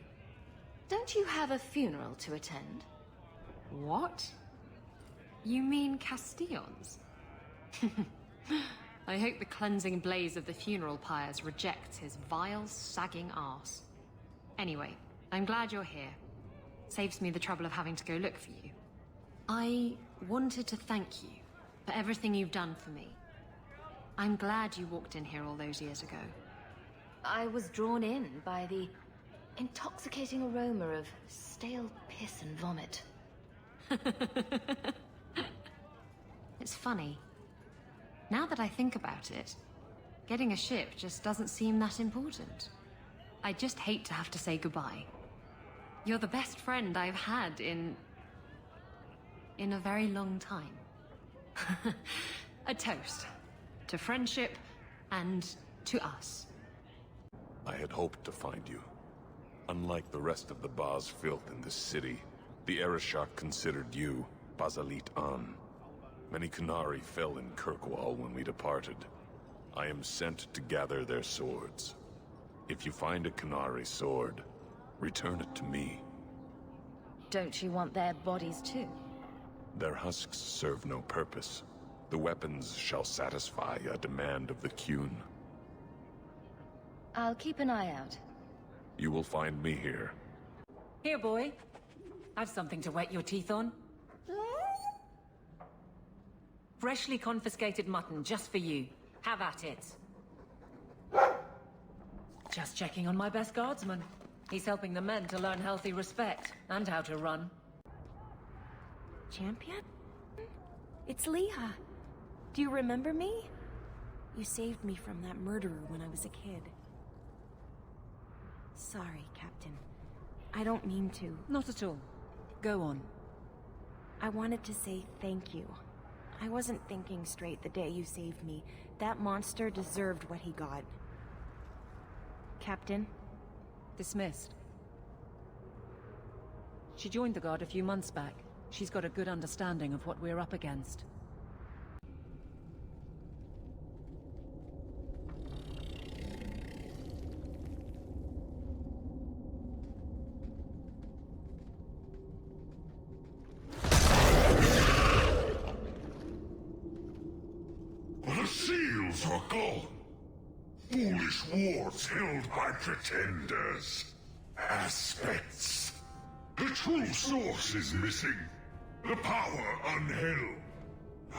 [SPEAKER 4] Don't you have a funeral to attend?
[SPEAKER 10] What? You mean Castillon's? I hope the cleansing blaze of the funeral pyres rejects his vile, sagging arse. Anyway, I'm glad you're here. Saves me the trouble of having to go look for you. I wanted to thank you for everything you've done for me. I'm glad you walked in here all those years ago.
[SPEAKER 4] I was drawn in by the intoxicating aroma of stale piss and vomit.
[SPEAKER 10] It's funny. Now that I think about it, getting a ship just doesn't seem that important. I just hate to have to say goodbye. You're the best friend I've had in a very long time. A toast to friendship and to us.
[SPEAKER 20] I had hoped to find you. Unlike the rest of the Baz filth in this city, the Arishok considered you Basalit An. Many Kunari fell in Kirkwall when we departed. I am sent to gather their swords. If you find a Kunari sword, return it to me.
[SPEAKER 4] Don't you want their bodies too?
[SPEAKER 20] Their husks serve no purpose. The weapons shall satisfy a demand of the Qun.
[SPEAKER 4] I'll keep an eye out.
[SPEAKER 20] You will find me here.
[SPEAKER 5] Here, boy. I've something to wet your teeth on. Freshly confiscated mutton just for you. Have at it. Just checking on my best guardsman. He's helping the men to learn healthy respect and how to run.
[SPEAKER 12] Champion? It's Leah. Do you remember me? You saved me from that murderer when I was a kid. Sorry, Captain. I don't mean to.
[SPEAKER 5] Not at all. Go on.
[SPEAKER 12] I wanted to say thank you. I wasn't thinking straight the day you saved me. That monster deserved what he got. Captain?
[SPEAKER 5] Dismissed. She joined the Guard a few months back. She's got a good understanding of what we're up against.
[SPEAKER 21] The seals are gone. Foolish wards held by pretenders. Aspects. The true source is missing. The power unheld.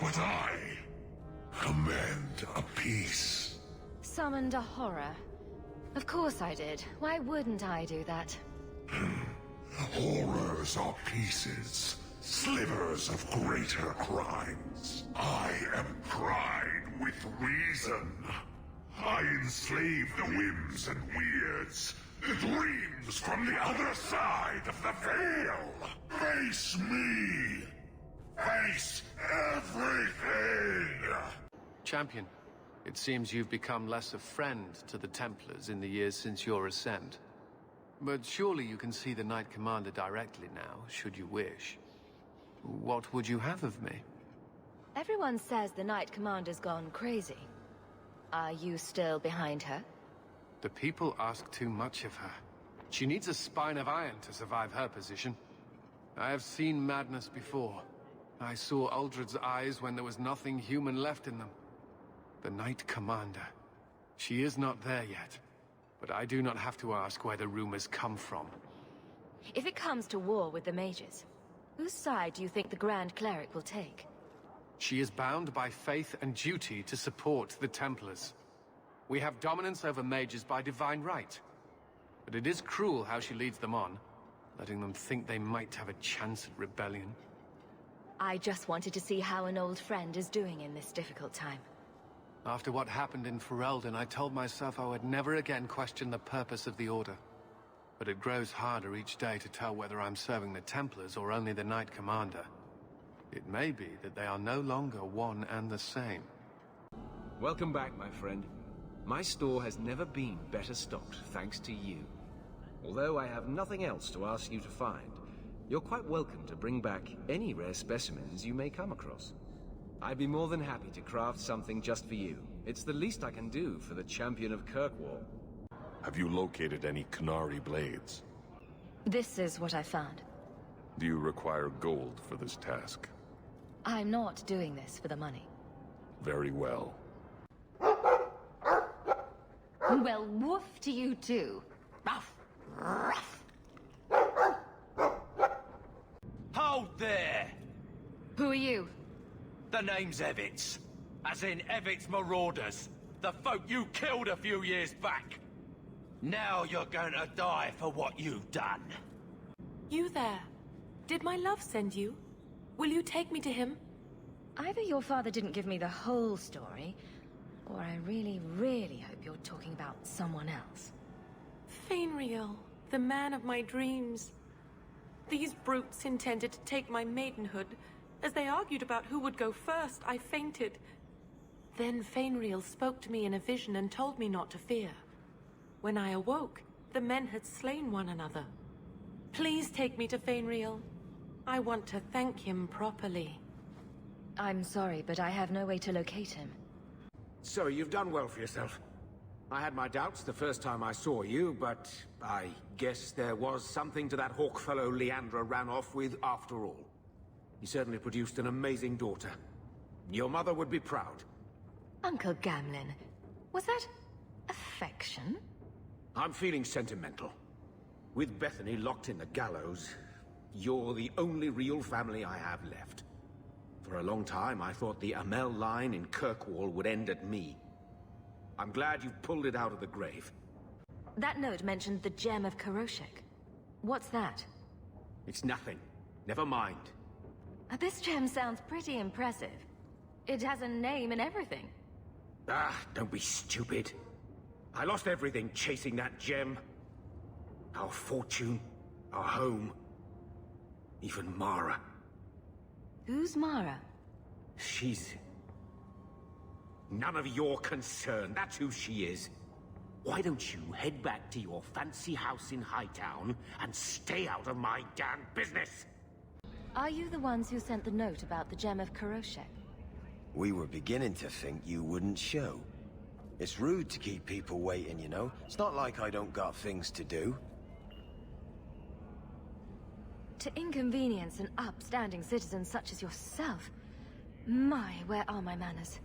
[SPEAKER 21] But I command a peace.
[SPEAKER 4] Summoned a horror. Of course I did. Why wouldn't I do that?
[SPEAKER 21] Horrors are pieces, slivers of greater crimes. I am pride with reason. I enslave the whims and weirds, the dreams from the other side of the veil. Face me. Face everything.
[SPEAKER 11] Champion, it seems you've become less a friend to the Templars in the years since your ascent. But surely you can see the Knight Commander directly now, should you wish. What would you have of me?
[SPEAKER 4] Everyone says the Knight Commander's gone crazy. Are you still behind her?
[SPEAKER 11] The people ask too much of her. She needs a spine of iron to survive her position. I have seen madness before. I saw Uldred's eyes when there was nothing human left in them. The Knight Commander. She is not there yet. But I do not have to ask where the rumors come from.
[SPEAKER 4] If it comes to war with the mages, whose side do you think the Grand Cleric will take?
[SPEAKER 11] She is bound by faith and duty to support the Templars. We have dominance over mages by divine right. But it is cruel how she leads them on, letting them think they might have a chance at rebellion.
[SPEAKER 4] I just wanted to see how an old friend is doing in this difficult time.
[SPEAKER 11] After what happened in Ferelden, I told myself I would never again question the purpose of the Order. But it grows harder each day to tell whether I'm serving the Templars or only the Knight Commander. It may be that they are no longer one and the same.
[SPEAKER 7] Welcome back, my friend. My store has never been better stocked, thanks to you. Although I have nothing else to ask you to find, you're quite welcome to bring back any rare specimens you may come across. I'd be more than happy to craft something just for you. It's the least I can do for the champion of Kirkwall.
[SPEAKER 20] Have you located any Qunari blades?
[SPEAKER 4] This is what I found.
[SPEAKER 20] Do you require gold for this task?
[SPEAKER 4] I'm not doing this for the money.
[SPEAKER 20] Very well.
[SPEAKER 4] Well, woof to you too. Ruff, ruff.
[SPEAKER 22] Hold there!
[SPEAKER 4] Who are you?
[SPEAKER 22] The name's Evitz. As in Evitz Marauders. The folk you killed a few years back. Now you're going to die for what you've done.
[SPEAKER 6] You there. Did my love send you? Will you take me to him?
[SPEAKER 4] Either your father didn't give me the whole story, or I really, really hope you're talking about someone else.
[SPEAKER 6] Fainriel, the man of my dreams. These brutes intended to take my maidenhood. As they argued about who would go first, I fainted. Then Fainriel spoke to me in a vision and told me not to fear. When I awoke, the men had slain one another. Please take me to Fainriel. I want to thank him properly.
[SPEAKER 4] I'm sorry, but I have no way to locate him.
[SPEAKER 23] So you've done well for yourself. I had my doubts the first time I saw you, but I guess there was something to that hawk fellow Leandra ran off with after all. You certainly produced an amazing daughter. Your mother would be proud.
[SPEAKER 4] Uncle Gamlin, was that affection?
[SPEAKER 23] I'm feeling sentimental. With Bethany locked in the gallows, you're the only real family I have left. For a long time, I thought the Amel line in Kirkwall would end at me. I'm glad you've pulled it out of the grave.
[SPEAKER 4] That note mentioned the Gem of Karoshek. What's that?
[SPEAKER 23] It's nothing. Never mind.
[SPEAKER 4] This gem sounds pretty impressive. It has a name and everything.
[SPEAKER 23] Ah, don't be stupid. I lost everything chasing that gem. Our fortune, our home, even Mara.
[SPEAKER 4] Who's Mara?
[SPEAKER 23] She's... none of your concern. That's who she is. Why don't you head back to your fancy house in Hightown and stay out of my damn business?
[SPEAKER 4] Are you the ones who sent the note about the Gem of Karoshek?
[SPEAKER 13] We were beginning to think you wouldn't show. It's rude to keep people waiting, you know? It's not like I don't got things to do.
[SPEAKER 4] To inconvenience an upstanding citizen such as yourself. My, where are my manners?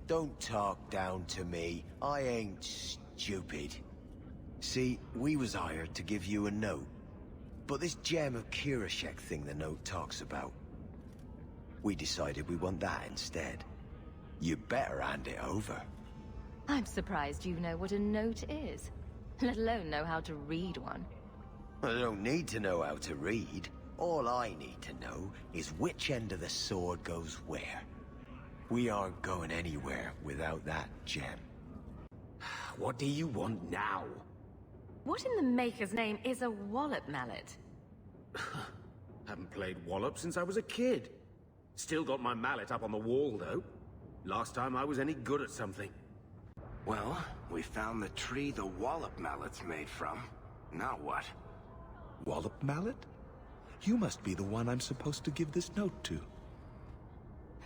[SPEAKER 13] Don't talk down to me. I ain't stupid. See, we was hired to give you a note. But this gem of Kirashek thing the note talks about, we decided we want that instead. You better hand it over.
[SPEAKER 4] I'm surprised you know what a note is, let alone know how to read one.
[SPEAKER 13] I don't need to know how to read. All I need to know is which end of the sword goes where. We aren't going anywhere without that gem.
[SPEAKER 23] What do you want now?
[SPEAKER 4] What in the maker's name is a wallop mallet?
[SPEAKER 23] Haven't played Wallop since I was a kid. Still got my mallet up on the wall, though. Last time I was any good at something.
[SPEAKER 1] Well, we found the tree the Wallop mallet's made from. Now what?
[SPEAKER 2] Wallop mallet? You must be the one I'm supposed to give this note to.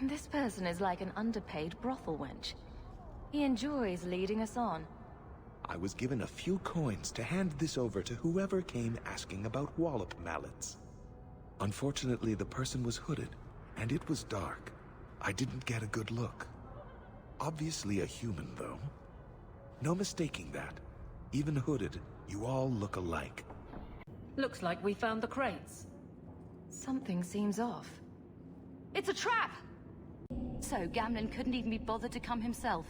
[SPEAKER 4] This person is like an underpaid brothel wench. He enjoys leading us on.
[SPEAKER 2] I was given a few coins to hand this over to whoever came asking about Wallop mallets. Unfortunately, the person was hooded, and it was dark. I didn't get a good look. Obviously a human, though. No mistaking that. Even hooded, you all look alike.
[SPEAKER 5] Looks like we found the crates.
[SPEAKER 4] Something seems off. It's a trap! So Gamlen couldn't even be bothered to come himself.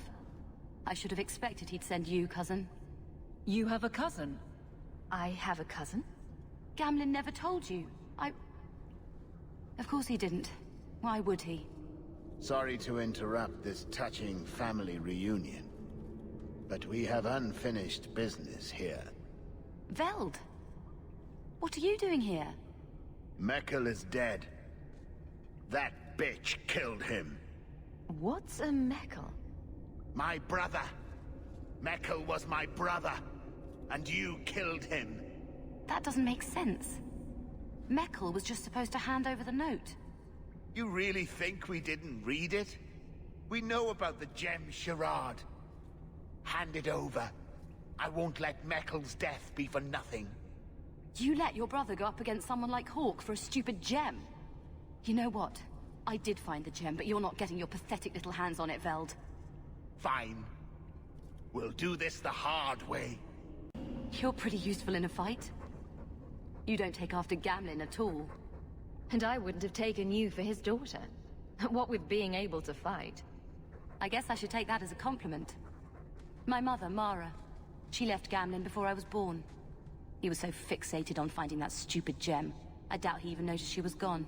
[SPEAKER 4] I should have expected he'd send you, cousin.
[SPEAKER 5] You have a cousin?
[SPEAKER 4] I have a cousin? Gamlen never told you. Of course he didn't. Why would he?
[SPEAKER 9] Sorry to interrupt this touching family reunion, but we have unfinished business here.
[SPEAKER 4] Veld! What are you doing here?
[SPEAKER 9] Mekkel is dead. That bitch killed him.
[SPEAKER 4] What's a Mekkel?
[SPEAKER 9] My brother. Mekkel was my brother, and you killed him.
[SPEAKER 4] That doesn't make sense. Mekkel was just supposed to hand over the note.
[SPEAKER 9] You really think we didn't read it? We know about the gem charade. Hand it over. I won't let Mekkel's death be for nothing.
[SPEAKER 4] You let your brother go up against someone like Hawke for a stupid gem. You know what? I did find the gem, but you're not getting your pathetic little hands on it, Veld.
[SPEAKER 9] Fine. We'll do this the hard way.
[SPEAKER 4] You're pretty useful in a fight. You don't take after Gamlen at all. And I wouldn't have taken you for his daughter. What with being able to fight. I guess I should take that as a compliment. My mother, Mara, she left Gamlen before I was born. He was so fixated on finding that stupid gem, I doubt he even noticed she was gone.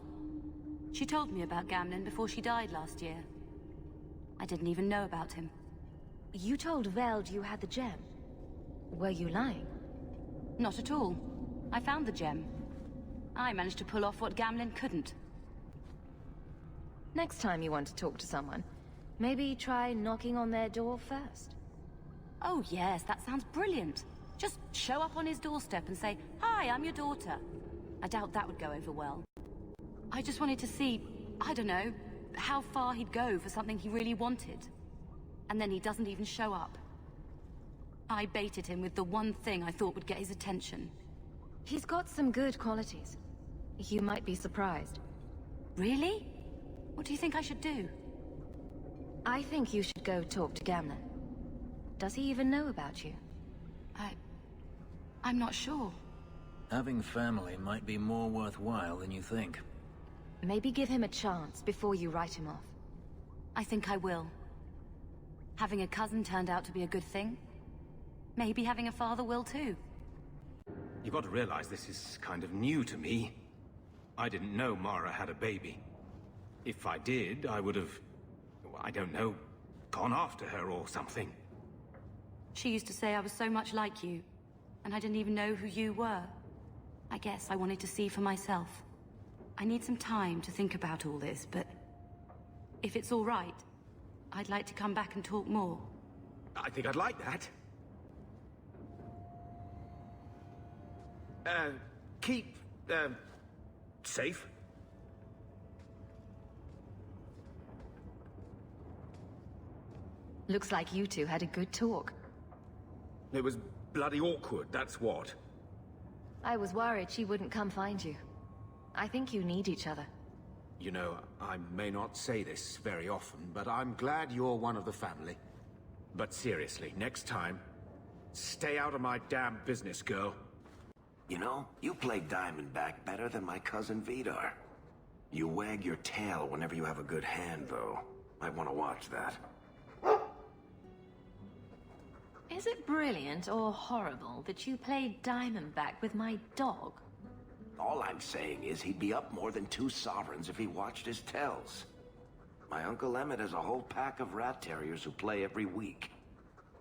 [SPEAKER 4] She told me about Gamlen before she died last year. I didn't even know about him. You told Veld you had the gem. Were you lying? Not at all. I found the gem. I managed to pull off what Gamlen couldn't. Next time you want to talk to someone, maybe try knocking on their door first. Oh yes, that sounds brilliant. Just show up on his doorstep and say, "Hi, I'm your daughter." I doubt that would go over well. I just wanted to see, I don't know, how far he'd go for something he really wanted. And then he doesn't even show up. I baited him with the one thing I thought would get his attention. He's got some good qualities. You might be surprised. Really? What do you think I should do? I think you should go talk to Gamlen. Does he even know about you? I'm not sure.
[SPEAKER 15] Having family might be more worthwhile than you think.
[SPEAKER 4] Maybe give him a chance before you write him off. I think I will. Having a cousin turned out to be a good thing. Maybe having a father will too.
[SPEAKER 23] You've got to realize this is kind of new to me. I didn't know Mara had a baby. If I did, I would have, I don't know, gone after her or something.
[SPEAKER 4] She used to say I was so much like you, and I didn't even know who you were. I guess I wanted to see for myself. I need some time to think about all this, but if it's all right, I'd like to come back and talk more.
[SPEAKER 23] I think I'd like that. Keep, safe.
[SPEAKER 4] Looks like you two had a good talk.
[SPEAKER 23] It was bloody awkward, that's what.
[SPEAKER 4] I was worried she wouldn't come find you. I think you need each other.
[SPEAKER 23] You know, I may not say this very often, but I'm glad you're one of the family. But seriously, next time, stay out of my damn business, girl.
[SPEAKER 1] You know, you play Diamondback better than my cousin Vidar. You wag your tail whenever you have a good hand, though. Might want to watch that.
[SPEAKER 4] Is it brilliant or horrible that you played Diamondback with my dog?
[SPEAKER 1] All I'm saying is he'd be up more than 2 sovereigns if he watched his tells. My Uncle Emmett has a whole pack of rat terriers who play every week.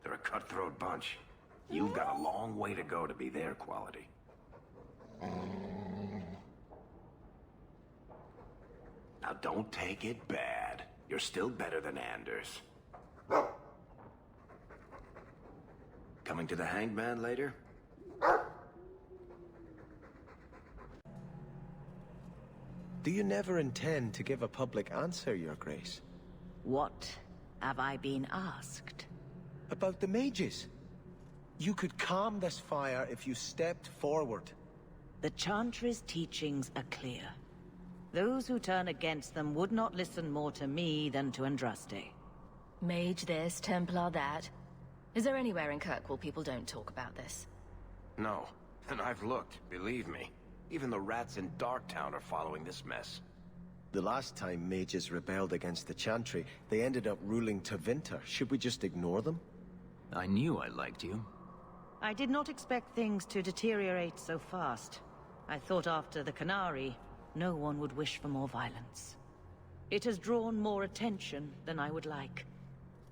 [SPEAKER 1] They're a cutthroat bunch. You've got a long way to go to be their quality. Now don't take it bad. You're still better than Anders. Coming to the Hanged Man later?
[SPEAKER 3] Do you never intend to give a public answer, Your Grace?
[SPEAKER 14] What have I been asked?
[SPEAKER 3] About the mages. You could calm this fire if you stepped forward.
[SPEAKER 14] The Chantry's teachings are clear. Those who turn against them would not listen more to me than to Andraste.
[SPEAKER 4] Mage this, Templar that. Is there anywhere in Kirkwall people don't talk about this?
[SPEAKER 1] No. And I've looked, believe me. Even the rats in Darktown are following this mess.
[SPEAKER 3] The last time mages rebelled against the Chantry, they ended up ruling Tevinter. Should we just ignore them?
[SPEAKER 15] I knew I liked you.
[SPEAKER 14] I did not expect things to deteriorate so fast. I thought after the Canary, no one would wish for more violence. It has drawn more attention than I would like.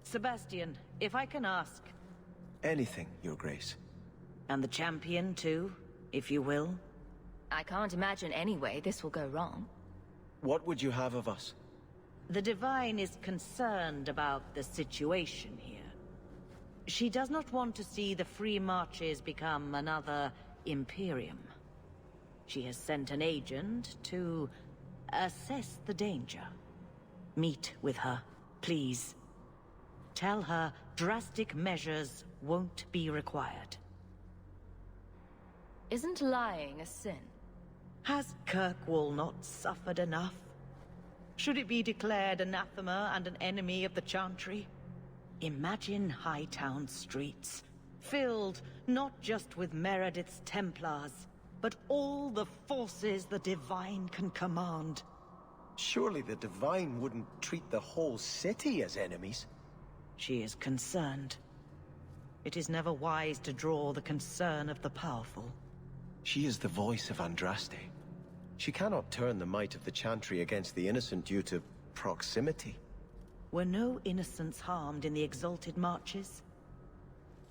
[SPEAKER 14] Sebastian, if I can ask...
[SPEAKER 3] Anything, Your Grace.
[SPEAKER 14] And the champion, too, if you will?
[SPEAKER 4] I can't imagine any way this will go wrong.
[SPEAKER 3] What would you have of us?
[SPEAKER 14] The Divine is concerned about the situation here. She does not want to see the Free Marches become another Imperium. She has sent an agent to assess the danger. Meet with her, please. Tell her drastic measures won't be required.
[SPEAKER 4] Isn't lying a sin?
[SPEAKER 14] Has Kirkwall not suffered enough? Should it be declared anathema and an enemy of the Chantry? Imagine Hightown streets, filled not just with Meredith's Templars, but all the forces the Divine can command.
[SPEAKER 3] Surely the Divine wouldn't treat the whole city as enemies.
[SPEAKER 14] She is concerned. It is never wise to draw the concern of the powerful.
[SPEAKER 3] She is the voice of Andraste. She cannot turn the might of the Chantry against the innocent due to proximity.
[SPEAKER 14] Were no innocents harmed in the Exalted Marches?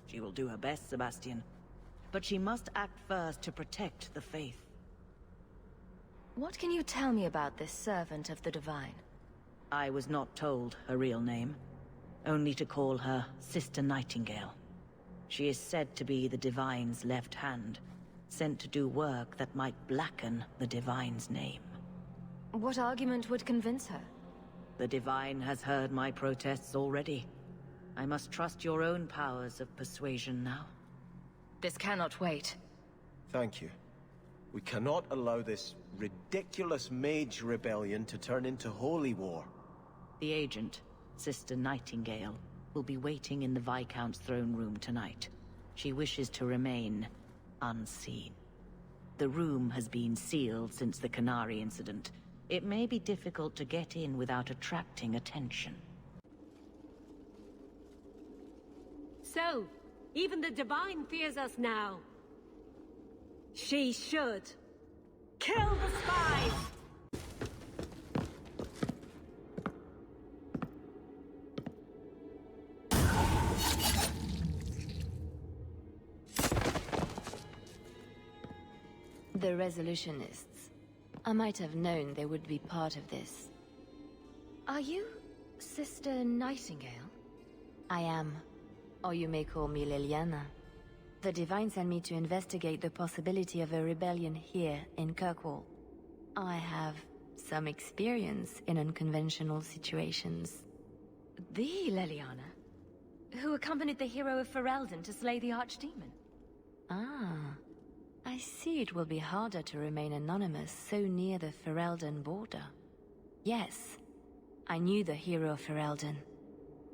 [SPEAKER 14] She will do her best, Sebastian. But she must act first to protect the faith.
[SPEAKER 4] What can you tell me about this servant of the Divine?
[SPEAKER 14] I was not told her real name. Only to call her Sister Nightingale. She is said to be the Divine's left hand, sent to do work that might blacken the Divine's name.
[SPEAKER 4] What argument would convince her?
[SPEAKER 14] The Divine has heard my protests already. I must trust your own powers of persuasion now.
[SPEAKER 4] This cannot wait.
[SPEAKER 3] Thank you. We cannot allow this ridiculous mage rebellion to turn into holy war.
[SPEAKER 14] The agent, Sister Nightingale, will be waiting in the Viscount's throne room tonight. She wishes to remain unseen. The room has been sealed since the Canary incident. It may be difficult to get in without attracting attention.
[SPEAKER 17] So, even the Divine fears us now. She should. Kill the spies!
[SPEAKER 4] The Resolutionists. I might have known they would be part of this. Are you Sister Nightingale? I am. Or you may call me Liliana. The Divine sent me to investigate the possibility of a rebellion here in Kirkwall. I have some experience in unconventional situations. The Liliana? Who accompanied the hero of Ferelden to slay the Archdemon? Ah. I see it will be harder to remain anonymous so near the Ferelden border. Yes, I knew the hero of Ferelden.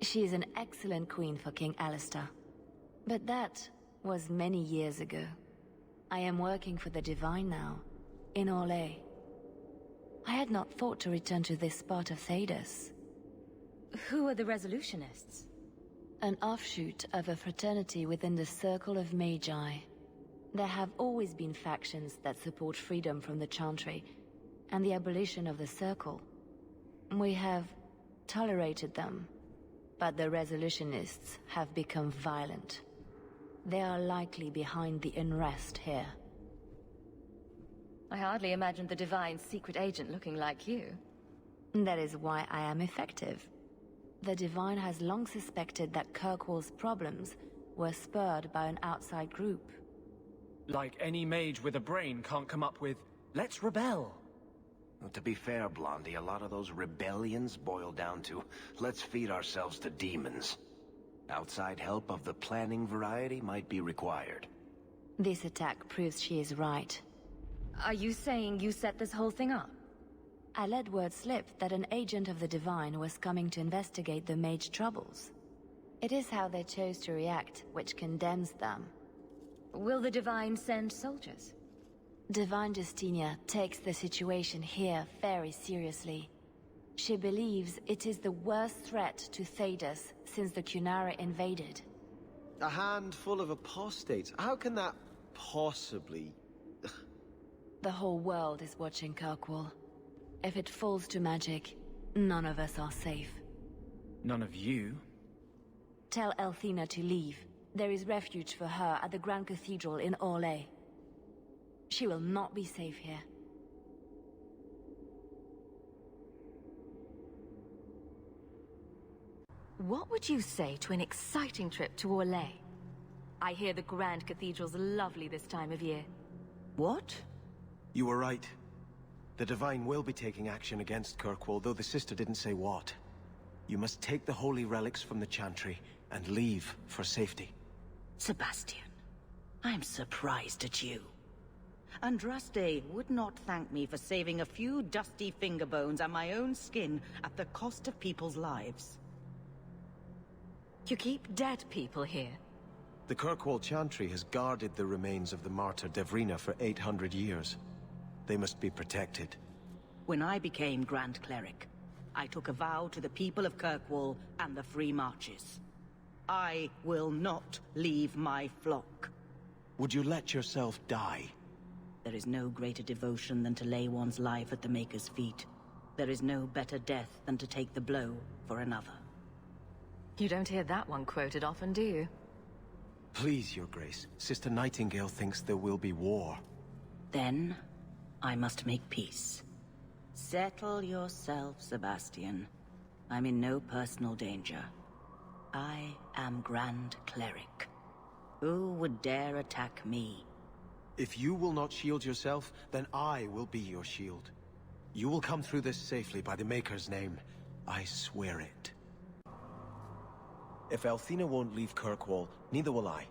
[SPEAKER 4] She is an excellent queen for King Alistair. But that was many years ago.
[SPEAKER 8] I am working for the Divine now, in Orlais. I had not thought to return to this part of Thedas.
[SPEAKER 4] Who are the Resolutionists?
[SPEAKER 8] An offshoot of a fraternity within the Circle of Magi. There have always been factions that support freedom from the Chantry, and the abolition of the Circle. We have tolerated them, but the Resolutionists have become violent. They are likely behind the unrest here.
[SPEAKER 4] I hardly imagined the Divine's secret agent looking like you.
[SPEAKER 8] That is why I am effective. The Divine has long suspected that Kirkwall's problems were spurred by an outside group.
[SPEAKER 11] Like any mage with a brain can't come up with, let's rebel.
[SPEAKER 1] Well, to be fair, Blondie, a lot of those rebellions boil down to, let's feed ourselves to demons. Outside help of the planning variety might be required.
[SPEAKER 8] This attack proves she is right.
[SPEAKER 4] Are you saying you set this whole thing up?
[SPEAKER 8] I let word slip that an agent of the Divine was coming to investigate the mage troubles. It is how they chose to react, which condemns them.
[SPEAKER 4] Will the Divine send soldiers?
[SPEAKER 8] Divine Justinia takes the situation here very seriously. She believes it is the worst threat to Thedas since the Cunara invaded.
[SPEAKER 3] A handful of apostates? How can that possibly...
[SPEAKER 8] The whole world is watching Kirkwall. If it falls to magic, none of us are safe.
[SPEAKER 11] None of you?
[SPEAKER 8] Tell Elthina to leave. There is refuge for her at the Grand Cathedral in Orlais. She will not be safe here.
[SPEAKER 4] What would you say to an exciting trip to Orlais? I hear the Grand Cathedral's lovely this time of year.
[SPEAKER 3] What? You were right. The Divine will be taking action against Kirkwall, though the sister didn't say what. You must take the holy relics from the Chantry and leave for safety.
[SPEAKER 14] Sebastian, I'm surprised at you. Andraste would not thank me for saving a few dusty finger bones and my own skin at the cost of people's lives.
[SPEAKER 4] You keep dead people here?
[SPEAKER 3] The Kirkwall Chantry has guarded the remains of the martyr Devrina for 800 years. They must be protected.
[SPEAKER 14] When I became Grand Cleric, I took a vow to the people of Kirkwall and the Free Marches. I will not leave my flock.
[SPEAKER 3] Would you let yourself die?
[SPEAKER 14] There is no greater devotion than to lay one's life at the Maker's feet. There is no better death than to take the blow for another.
[SPEAKER 4] You don't hear that one quoted often, do you?
[SPEAKER 3] Please, Your Grace. Sister Nightingale thinks there will be war.
[SPEAKER 14] Then, I must make peace. Settle yourself, Sebastian. I'm in no personal danger. I am Grand Cleric. Who would dare attack me?
[SPEAKER 3] If you will not shield yourself, then I will be your shield. You will come through this safely by the Maker's name. I swear it. If Elthina won't leave Kirkwall, neither will I.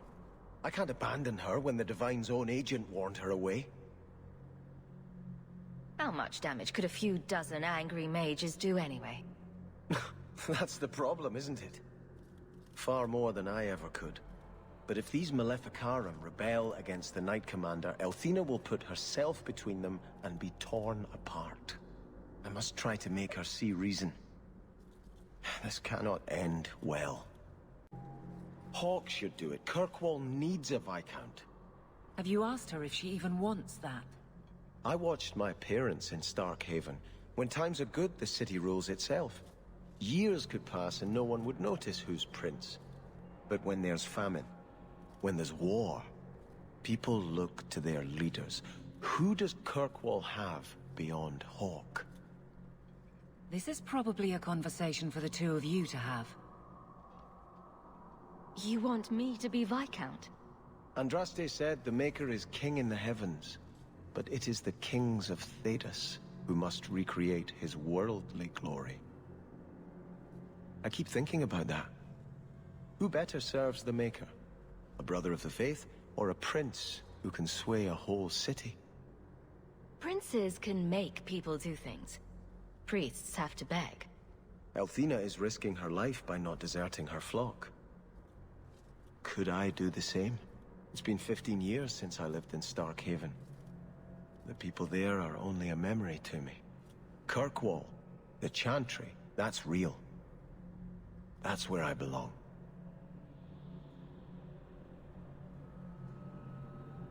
[SPEAKER 3] I can't abandon her when the Divine's own agent warned her away.
[SPEAKER 4] How much damage could a few dozen angry mages do anyway?
[SPEAKER 3] That's the problem, isn't it? Far more than I ever could. But if these Maleficarum rebel against the Knight Commander, Elthina will put herself between them and be torn apart. I must try to make her see reason. This cannot end well. Hawke should do it. Kirkwall needs a Viscount.
[SPEAKER 5] Have you asked her if she even wants that?
[SPEAKER 3] I watched my parents in Starkhaven. When times are good, the city rules itself. Years could pass and no one would notice who's prince. But when there's famine, when there's war, people look to their leaders. Who does Kirkwall have beyond Hawke?
[SPEAKER 5] This is probably a conversation for the two of you to have.
[SPEAKER 4] You want me to be Viscount?
[SPEAKER 3] Andraste said the Maker is king in the heavens, but it is the kings of Thedas who must recreate his worldly glory. I keep thinking about that. Who better serves the Maker? A brother of the faith, or a prince who can sway a whole city?
[SPEAKER 4] Princes can make people do things. Priests have to beg.
[SPEAKER 3] Elthina is risking her life by not deserting her flock. Could I do the same? It's been 15 years since I lived in Starkhaven. The people there are only a memory to me. Kirkwall, the Chantry, that's real. That's where I belong.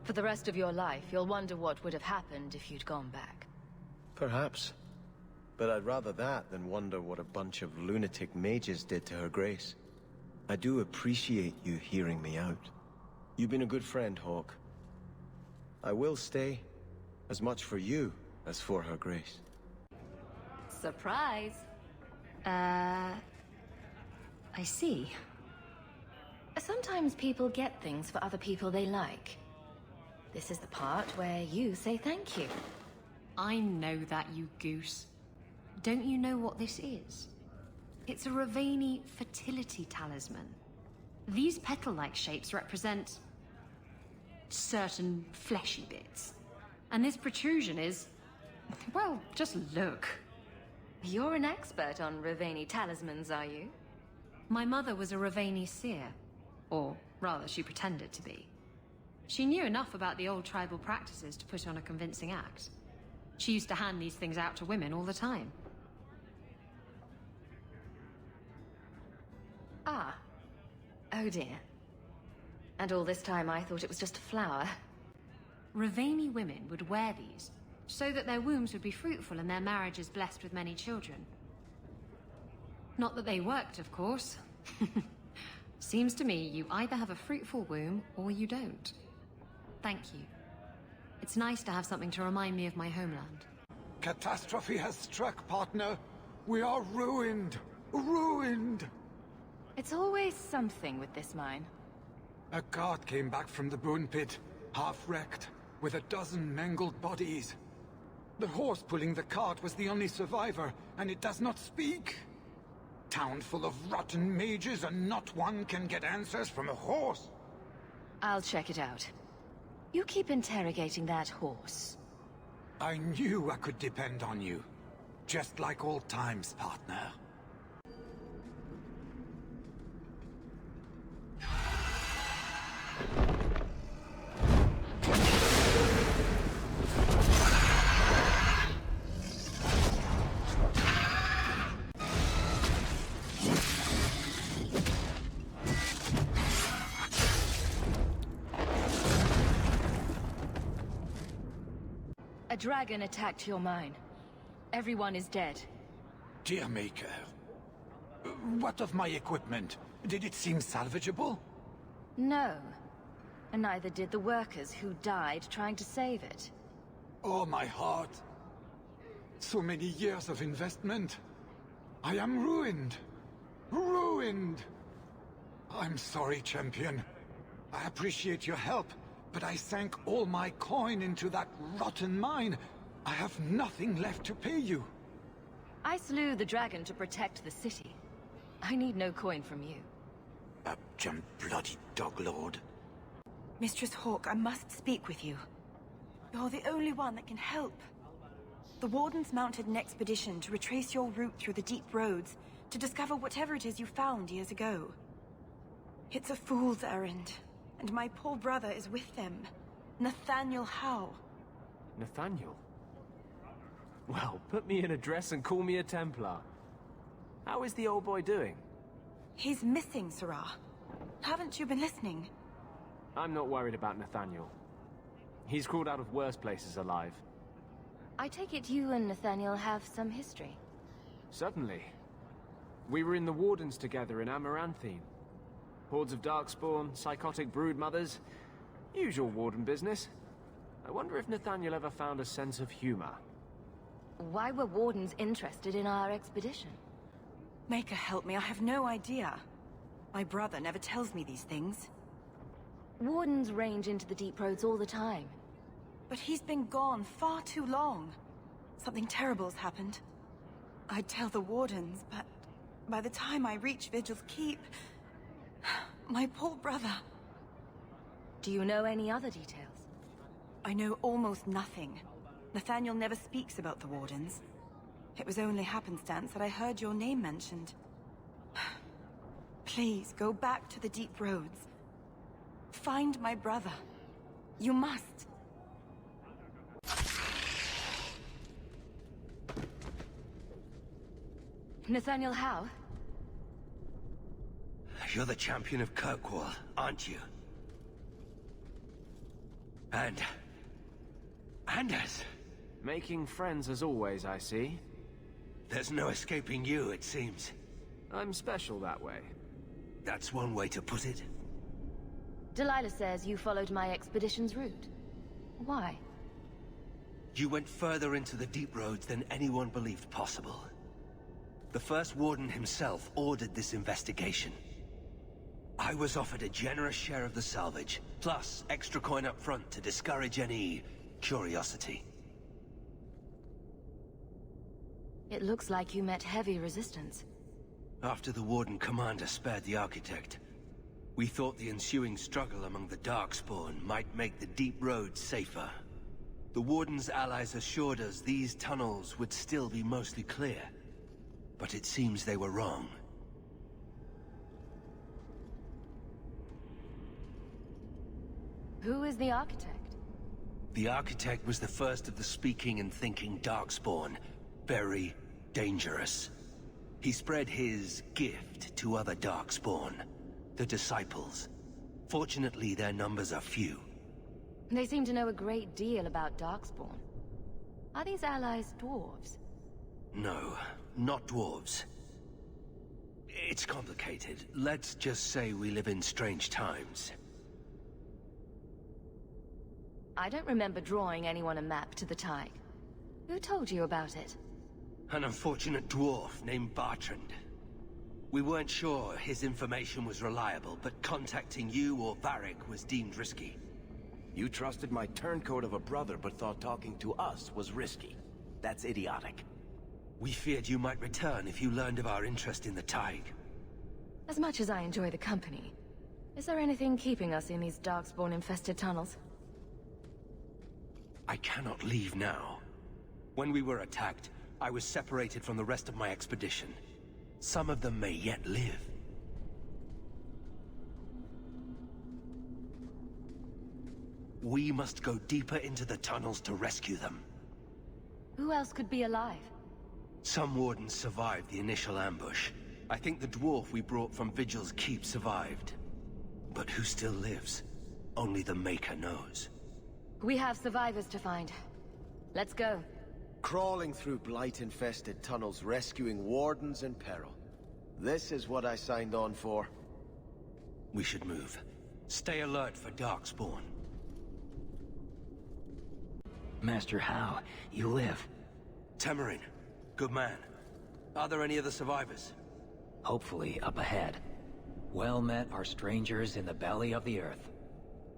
[SPEAKER 4] For the rest of your life, you'll wonder what would have happened if you'd gone back.
[SPEAKER 3] Perhaps. But I'd rather that than wonder what a bunch of lunatic mages did to her grace. I do appreciate you hearing me out. You've been a good friend, Hawke. I will stay, as much for you as for her grace.
[SPEAKER 4] Surprise! I see. Sometimes people get things for other people they like. This is the part where you say thank you.
[SPEAKER 10] I know that, you goose. Don't you know what this is? It's a Ravani fertility talisman. These petal-like shapes represent certain fleshy bits. And this protrusion is... well, just look.
[SPEAKER 4] You're an expert on Ravani talismans, are you?
[SPEAKER 10] My mother was a Ravani seer. Or rather, she pretended to be. She knew enough about the old tribal practices to put on a convincing act. She used to hand these things out to women all the time.
[SPEAKER 4] Ah. Oh dear. And all this time I thought it was just a flower.
[SPEAKER 10] Ravani women would wear these, so that their wombs would be fruitful and their marriages blessed with many children. Not that they worked, of course. Seems to me you either have a fruitful womb, or you don't. Thank you. It's nice to have something to remind me of my homeland.
[SPEAKER 16] Catastrophe has struck, partner. We are ruined. Ruined!
[SPEAKER 4] It's always something with this mine.
[SPEAKER 16] A cart came back from the Boon Pit, half-wrecked, with a dozen mangled bodies. The horse pulling the cart was the only survivor, and it does not speak. Town full of rotten mages, and not one can get answers from a horse.
[SPEAKER 4] I'll check it out. You keep interrogating that horse.
[SPEAKER 16] I knew I could depend on you. Just like old times, partner.
[SPEAKER 4] A dragon attacked your mine. Everyone is dead.
[SPEAKER 16] Dear Maker. What of my equipment? Did it seem salvageable?
[SPEAKER 4] No. And neither did the workers who died trying to save it.
[SPEAKER 16] Oh, my heart. So many years of investment. I am ruined. Ruined! I'm sorry, champion. I appreciate your help, but I sank all my coin into that rotten mine. I have nothing left to pay you.
[SPEAKER 4] I slew the dragon to protect the city. I need no coin from you.
[SPEAKER 16] Jump bloody dog lord.
[SPEAKER 18] Mistress Hawke, I must speak with you. You're the only one that can help. The Wardens mounted an expedition to retrace your route through the deep roads to discover whatever it is you found years ago. It's a fool's errand, and my poor brother is with them. Nathaniel Howe.
[SPEAKER 11] Nathaniel? Well, put me in a dress and call me a Templar. How is the old boy doing?
[SPEAKER 18] He's missing, Sirrah. Haven't you been listening?
[SPEAKER 11] I'm not worried about Nathaniel. He's crawled out of worse places alive.
[SPEAKER 4] I take it you and Nathaniel have some history.
[SPEAKER 11] Certainly. We were in the Wardens together in Amaranthine. Hordes of Darkspawn, psychotic broodmothers. Usual Warden business. I wonder if Nathaniel ever found a sense of humor.
[SPEAKER 4] Why were Wardens interested in our expedition?
[SPEAKER 18] Maker, help me, I have no idea. My brother never tells me these things.
[SPEAKER 4] Wardens range into the deep roads all the time.
[SPEAKER 18] But he's been gone far too long. Something terrible's happened. I'd tell the Wardens, but by the time I reach Vigil's Keep... my poor brother...
[SPEAKER 4] Do you know any other details?
[SPEAKER 18] I know almost nothing. Nathaniel never speaks about the Wardens. It was only happenstance that I heard your name mentioned. Please, go back to the deep roads. find my brother. You must.
[SPEAKER 4] Nathaniel Howe?
[SPEAKER 12] You're the champion of Kirkwall, aren't you? And... Anders!
[SPEAKER 11] Making friends as always, I see.
[SPEAKER 12] There's no escaping you, it seems.
[SPEAKER 11] I'm special that way.
[SPEAKER 12] That's one way to put it.
[SPEAKER 4] Delilah says you followed my expedition's route. Why?
[SPEAKER 12] You went further into the deep roads than anyone believed possible. The first warden himself ordered this investigation. I was offered a generous share of the salvage, plus extra coin up front to discourage any curiosity.
[SPEAKER 4] It looks like you met heavy resistance.
[SPEAKER 12] After the Warden Commander spared the Architect, we thought the ensuing struggle among the Darkspawn might make the deep roads safer. The Warden's allies assured us these tunnels would still be mostly clear, but it seems they were wrong.
[SPEAKER 4] Who is the Architect?
[SPEAKER 12] The Architect was the first of the speaking and thinking Darkspawn. Very dangerous. He spread his gift to other Darkspawn, the Disciples. Fortunately, their numbers are few.
[SPEAKER 4] They seem to know a great deal about Darkspawn. Are these allies dwarves?
[SPEAKER 12] No, not dwarves. It's complicated. Let's just say we live in strange times.
[SPEAKER 4] I don't remember drawing anyone a map to the Tig. Who told you about it?
[SPEAKER 12] An unfortunate dwarf named Bartrand. We weren't sure his information was reliable, but contacting you or Varric was deemed risky.
[SPEAKER 1] You trusted my turncoat of a brother, but thought talking to us was risky. That's idiotic.
[SPEAKER 12] We feared you might return if you learned of our interest in the Tig.
[SPEAKER 4] As much as I enjoy the company, is there anything keeping us in these Darkspawn-infested tunnels?
[SPEAKER 12] I cannot leave now. When we were attacked, I was separated from the rest of my expedition. Some of them may yet live. We must go deeper into the tunnels to rescue them.
[SPEAKER 4] Who else could be alive?
[SPEAKER 12] Some wardens survived the initial ambush. I think the dwarf we brought from Vigil's Keep survived. But who still lives? Only the Maker knows.
[SPEAKER 4] We have survivors to find. Let's go.
[SPEAKER 3] Crawling through blight-infested tunnels, rescuing wardens in peril. This is what I signed on for.
[SPEAKER 12] We should move. Stay alert for Darkspawn.
[SPEAKER 15] Master Howe, you live.
[SPEAKER 12] Temerin, good man. Are there any other survivors?
[SPEAKER 15] Hopefully up ahead. Well met are strangers in the belly of the earth.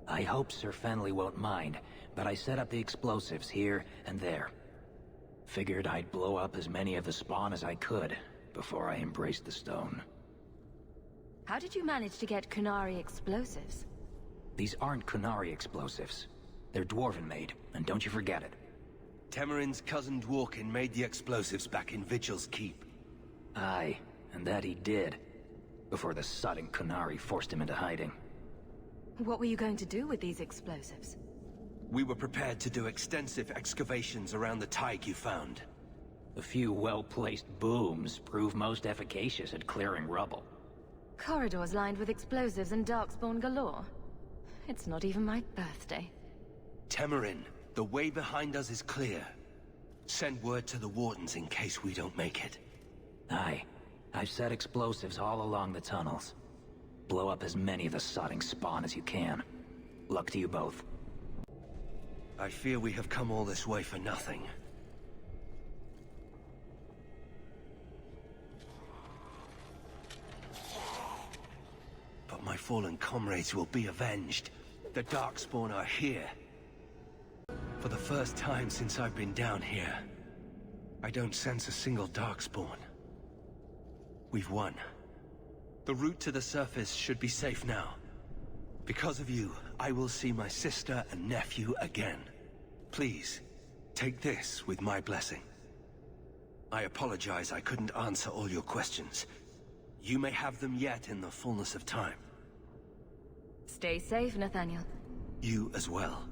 [SPEAKER 15] I hope Sir Fenley won't mind, but I set up the explosives here and there. Figured I'd blow up as many of the spawn as I could before I embraced the stone.
[SPEAKER 4] How did you manage to get Kunari explosives?
[SPEAKER 15] These aren't Kunari explosives. They're Dwarven-made, and don't you forget it.
[SPEAKER 12] Temerin's cousin Dworkin made the explosives back in Vigil's Keep.
[SPEAKER 15] Aye, and that he did. Before the sudden Kunari forced him into hiding.
[SPEAKER 4] What were you going to do with these explosives?
[SPEAKER 12] We were prepared to do extensive excavations around the Tig you found.
[SPEAKER 15] A few well-placed booms prove most efficacious at clearing rubble.
[SPEAKER 4] Corridors lined with explosives and Darkspawn galore. It's not even my birthday.
[SPEAKER 12] Temerin, the way behind us is clear. Send word to the Wardens in case we don't make it.
[SPEAKER 15] Aye. I've set explosives all along the tunnels. Blow up as many of the sodding spawn as you can. Luck to you both.
[SPEAKER 12] I fear we have come all this way for nothing. But my fallen comrades will be avenged. The Darkspawn are here. For the first time since I've been down here, I don't sense a single Darkspawn. We've won. The route to the surface should be safe now. Because of you, I will see my sister and nephew again. Please, take this with my blessing. I apologize I couldn't answer all your questions. You may have them yet in the fullness of time.
[SPEAKER 4] Stay safe, Nathaniel.
[SPEAKER 12] You as well.